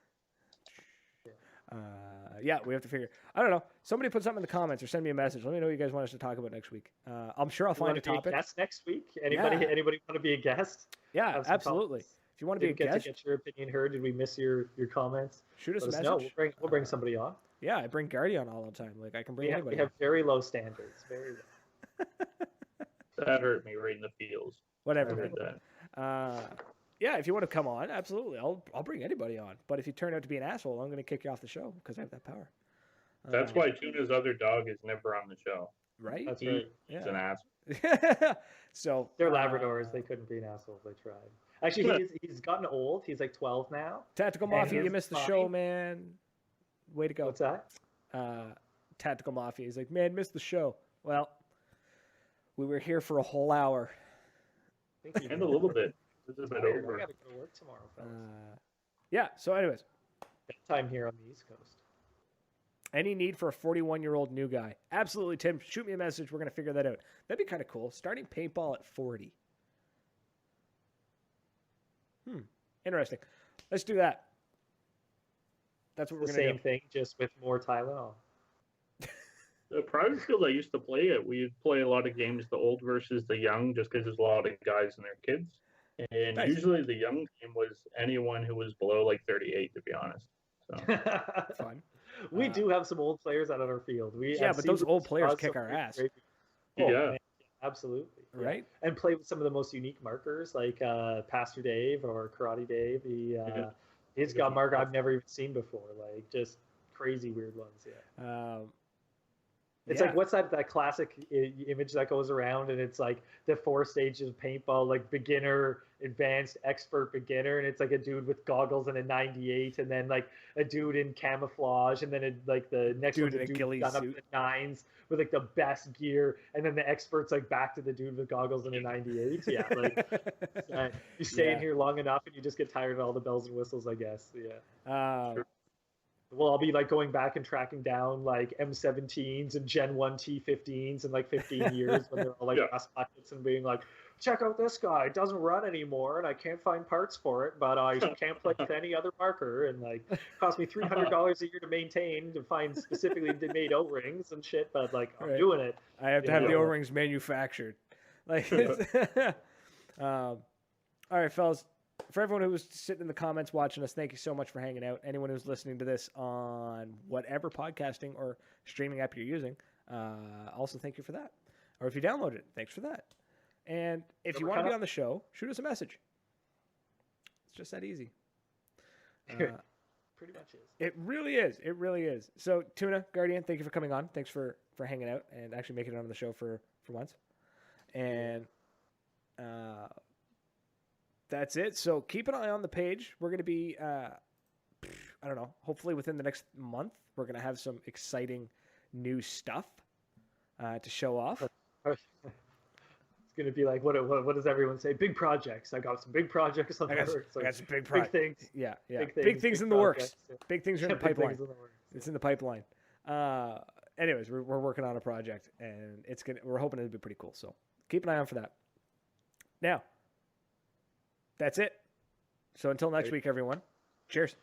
Yeah, we have to figure. I don't know. Somebody put something in the comments or send me a message. Let me know what you guys want us to talk about next week. I'm sure I'll find a topic. Guest next week? Anybody want to be a guest? Yeah, absolutely. If you want to be a guest, to get your opinion heard. Did we miss your comments? Shoot us a message. No, we'll bring somebody on. Yeah, I bring Gardy on all the time. Like I can bring anybody. We have very low standards. Very low. That hurt me right in the feels. Whatever. Yeah, if you want to come on, absolutely. I'll bring anybody on. But if you turn out to be an asshole, I'm going to kick you off the show because I have that power. That's why Tuna's other dog is never on the show. Right? That's right. He's an asshole. So they're Labradors. They couldn't be an asshole if they tried. Actually, he's gotten old. He's like 12 now. Tactical Mafia, you missed the show, man. Way to go. What's that? Tactical Mafia. He's like, man, missed the show. Well, we were here for a whole hour. And a little bit. This is a bit over. I gotta go to work tomorrow, fellas. Yeah, so anyways. Time here on the East Coast. Any need for a 41-year-old new guy? Absolutely, Tim. Shoot me a message. We're going to figure that out. That'd be kind of cool. Starting paintball at 40. Interesting. Let's do that. That's what we're going to do. Same thing, just with more Tylenol. The private field I used to play at, we'd play a lot of games, the old versus the young, just because there's a lot of guys and their kids. And usually the young team was anyone who was below like 38, to be honest. So. Fun. We do have some old players out on our field. But those old players kick our ass. Oh, yeah. Man, absolutely. Right? Yeah. And play with some of the most unique markers, like Pastor Dave or Karate Dave. He's got mark I've never even seen before. Like, just crazy weird ones, yeah. It's like, what's that classic image that goes around, and it's like the 4 stages of paintball, like beginner, advanced, expert, beginner, and it's like a dude with goggles and a 98, and then like a dude in camouflage, and then the next dude one's in a ghillie done suit. up to 9s with like the best gear, and then the expert's like back to the dude with goggles and a 98. Yeah, like you stay in here long enough, and you just get tired of all the bells and whistles, I guess. Yeah. Well, I'll be like going back and tracking down like M17s and Gen 1 T15s in like 15 years when they're all like rust buckets and being like, check out this guy, it doesn't run anymore and I can't find parts for it, but I can't play with any other marker and like cost me $300 a year to maintain to find specifically made O-rings and shit, but like I'm doing it. I have to have the O-rings manufactured. Like, all right, fellas. For everyone who was sitting in the comments watching us, thank you so much for hanging out. Anyone who's listening to this on whatever podcasting or streaming app you're using, also thank you for that. Or if you download it, thanks for that. And if you want to be on the show, shoot us a message. It's just that easy. Pretty much is. It really is. It really is. So, Tuna, Guardian, thank you for coming on. Thanks for hanging out and actually making it on the show for once. And that's it. So keep an eye on the page. We're going to be, I don't know, hopefully within the next month, we're going to have some exciting new stuff to show off. It's going to be like, what does everyone say? Big projects. I got some big projects on the works. I got some big things. Yeah. Big things in the works. Yeah. Big things are in the pipeline. It's in the pipeline. Anyways, we're working on a project, and we're hoping it'll be pretty cool. So keep an eye on for that. Now, that's it. So until next week, everyone. Cheers.